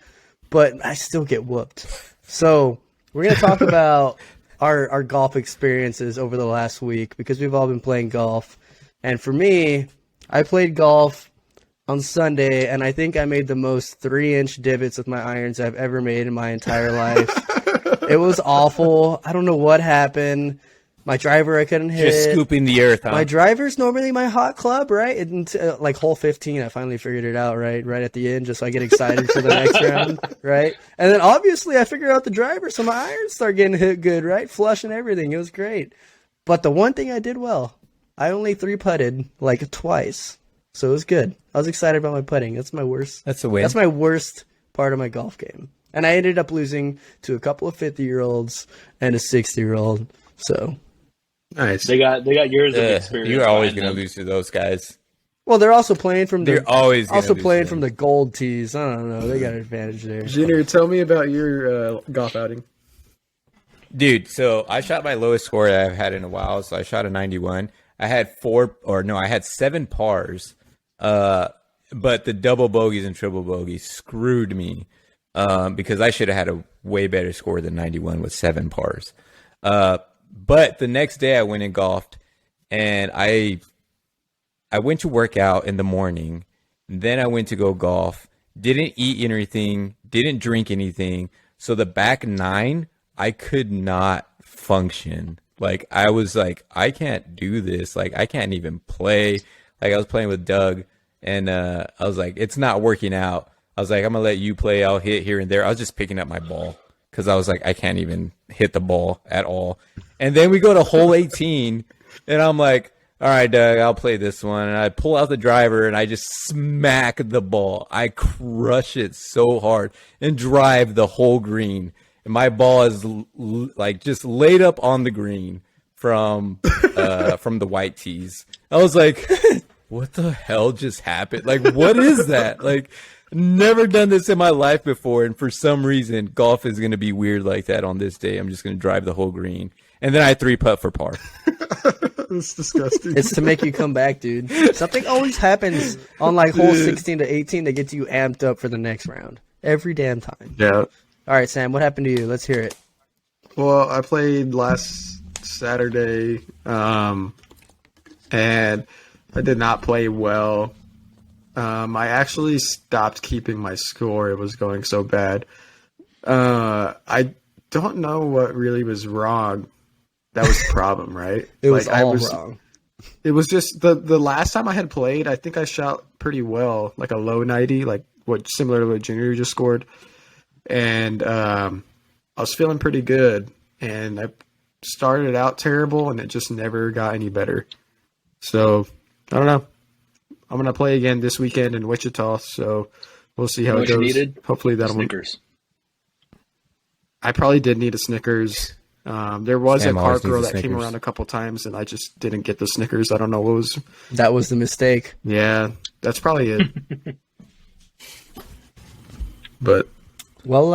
S2: but I still get whooped. So we're gonna talk about our golf experiences over the last week because we've all been playing golf. And for me, I played golf on Sunday, and I think I made the most 3-inch divots with my irons I've ever made in my entire life. It was awful. I don't know what happened. My driver I couldn't hit.
S1: Just scooping the earth, huh?
S2: My driver's normally my hot club, right? Until like hole 15, I finally figured it out, right at the end, just so I get excited for the next round, right? And then obviously I figured out the driver, so my irons start getting hit good, right? Flush and everything. It was great. But the one thing I did well, I only 3-putted like twice, so it was good. I was excited about my putting. That's my worst.
S1: That's a win.
S2: That's my worst part of my golf game. And I ended up losing to a couple of 50-year-olds and a 60-year-old. So.
S4: Nice.
S3: They got years of experience.
S1: You're always
S3: behind
S1: going to
S3: them.
S1: lose to those guys.
S2: Well, they're also playing from the.
S1: They're always gonna
S2: also
S1: lose
S2: playing
S1: to
S2: from
S1: them.
S2: the gold tees. I don't know. They got an advantage there.
S4: Junior, tell me about your golf outing.
S1: Dude, so I shot my lowest score that I've had in a while. So I shot a 91. I had 7 pars. But the double bogeys and triple bogeys screwed me because I should have had a way better score than 91 with 7 pars. But the next day I went and golfed, and I went to work out in the morning. Then I went to go golf. Didn't eat anything. Didn't drink anything. So the back 9, I could not function. Like I was like, I can't do this. Like I can't even play. Like I was playing with Doug, and I was like, it's not working out. I was like, I'm gonna let you play. I'll hit here and there. I was just picking up my ball because I was like, I can't even hit the ball at all. And then we go to hole 18, and I'm like, all right, Doug, I'll play this one. And I pull out the driver, and I just smack the ball. I crush it so hard and drive the whole green. And my ball is like just laid up on the green from the white tees. I was like, what the hell just happened? Like, what is that? Like, never done this in my life before. And for some reason, golf is going to be weird like that on this day. I'm just going to drive the whole green. And then I 3-putt for par.
S4: That's disgusting.
S2: It's to make you come back, dude. Something always happens on like hole 16 to 18 that gets you amped up for the next round. Every damn time.
S4: Yeah.
S2: All right, Sam, what happened to you? Let's hear it.
S4: Well, I played last Saturday, and I did not play well. I actually stopped keeping my score. It was going so bad. I don't know what really was wrong. That was the problem, right?
S2: It was
S4: I
S2: all wrong.
S4: It was just the last time I had played, I think I shot pretty well, like a low 90, like similar to what Junior just scored. And I was feeling pretty good, and I started out terrible, and it just never got any better. So I don't know. I'm gonna play again this weekend in Wichita, so we'll see how it goes.
S3: Needed?
S4: Hopefully that'll.
S3: Snickers.
S4: I probably did need a Snickers. There was
S1: Sam
S4: a
S1: always
S4: cart girl
S1: needs a
S4: that came
S1: Snickers.
S4: around a couple times, and I just didn't get the Snickers. I don't know what was.
S2: That was the mistake.
S4: Yeah, that's probably it. But
S2: Well,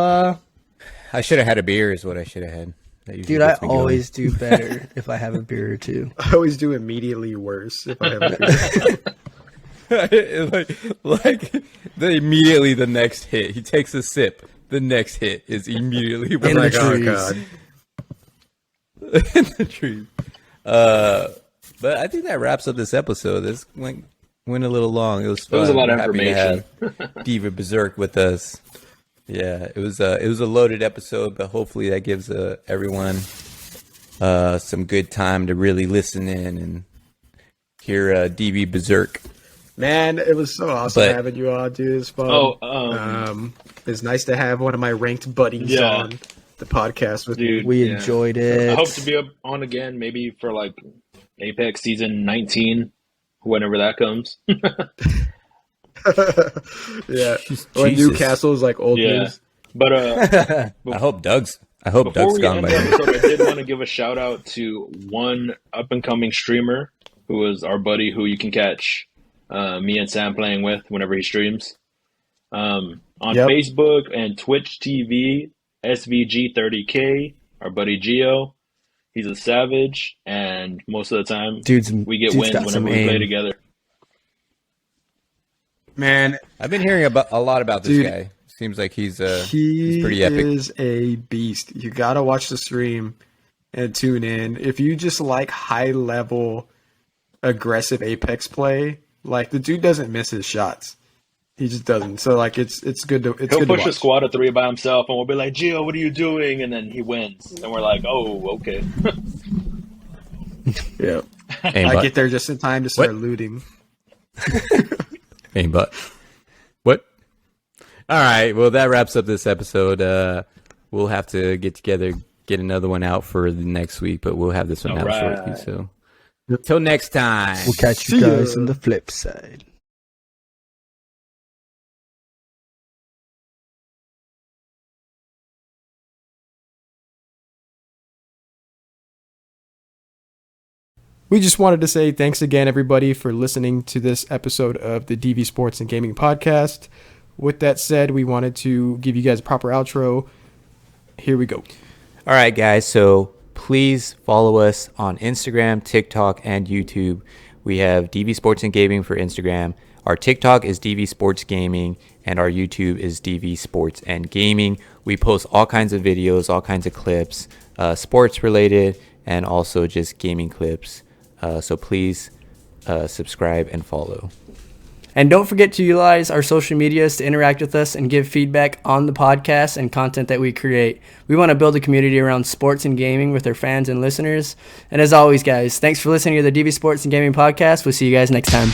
S1: I should have had a beer is what I should have had. That usually
S2: dude, I
S1: gets me going.
S2: always do better if I have a beer or two.
S4: I always do immediately worse if I have a
S1: like immediately the next hit. He takes a sip. The next hit is immediately
S2: In the
S4: like, oh,
S2: trees.
S4: God.
S1: in the trees. But I think that wraps up this episode. This went a little long. It was fun.
S3: It was a lot of
S1: We're happy to
S3: information.
S1: have Diva Berzerk with us. Yeah, it was a loaded episode, but hopefully that gives everyone some good time to really listen in and hear DB Berzerk.
S4: Man, it was so awesome
S1: But-
S4: having you on, dude. It's fun.
S3: Oh,
S4: It's nice to have one of my ranked buddies
S3: Yeah.
S4: on the podcast with
S3: dude,
S2: We
S3: yeah.
S2: enjoyed it.
S3: I hope to be on again, maybe for like Apex season 19, whenever that comes.
S4: Yeah.
S1: Jesus.
S4: When Newcastle is like old
S3: Yeah.
S4: news.
S3: But
S1: I hope Doug's
S3: before we
S1: gone
S3: end
S1: by
S3: the
S1: then.
S3: episode, I did want to give a shout out to one up and coming streamer who is our buddy who you can catch me and Sam playing with whenever he streams. On
S4: Yep.
S3: Facebook and Twitch TV, SVG30K, our buddy Gio. He's a savage, and most of the time, we get wins
S2: got
S3: whenever
S2: some
S3: we play
S2: aim.
S3: together.
S4: Man,
S1: I've been hearing a lot about this
S4: Dude,
S1: guy. Seems like he's
S4: he
S1: pretty epic.
S4: is a beast. You gotta watch the stream and tune in. If you just like high level, aggressive Apex play, like the dude doesn't miss his shots. He just doesn't. So like it's good to
S3: He'll
S4: good
S3: push
S4: to
S3: a
S4: watch.
S3: squad of 3 by himself, and we'll be like, Gio, what are you doing? And then he wins. And we're like, oh, okay.
S4: Yeah,
S1: Aim
S4: I
S1: butt.
S4: get there just in time to start
S1: What?
S4: looting.
S1: Aim butt. What? All right. Well, that wraps up this episode. We'll have to get together, get another one out for the next week, but we'll have this one
S3: All
S1: out
S3: right.
S1: shortly. So, till next time.
S2: We'll catch you
S4: See ya.
S2: guys on the flip side.
S4: We just wanted to say thanks again, everybody, for listening to this episode of the DV Sports and Gaming Podcast. With that said, we wanted to give you guys a proper outro. Here we go.
S1: All right, guys. So please follow us on Instagram, TikTok, and YouTube. We have DV Sports and Gaming for Instagram. Our TikTok is DV Sports Gaming, and our YouTube is DV Sports and Gaming. We post all kinds of videos, all kinds of clips, sports related, and also just gaming clips. So please subscribe and follow.
S2: And don't forget to utilize our social medias to interact with us and give feedback on the podcast and content that we create. We want to build a community around sports and gaming with our fans and listeners. And as always, guys, thanks for listening to the DV Sports and Gaming Podcast. We'll see you guys next time.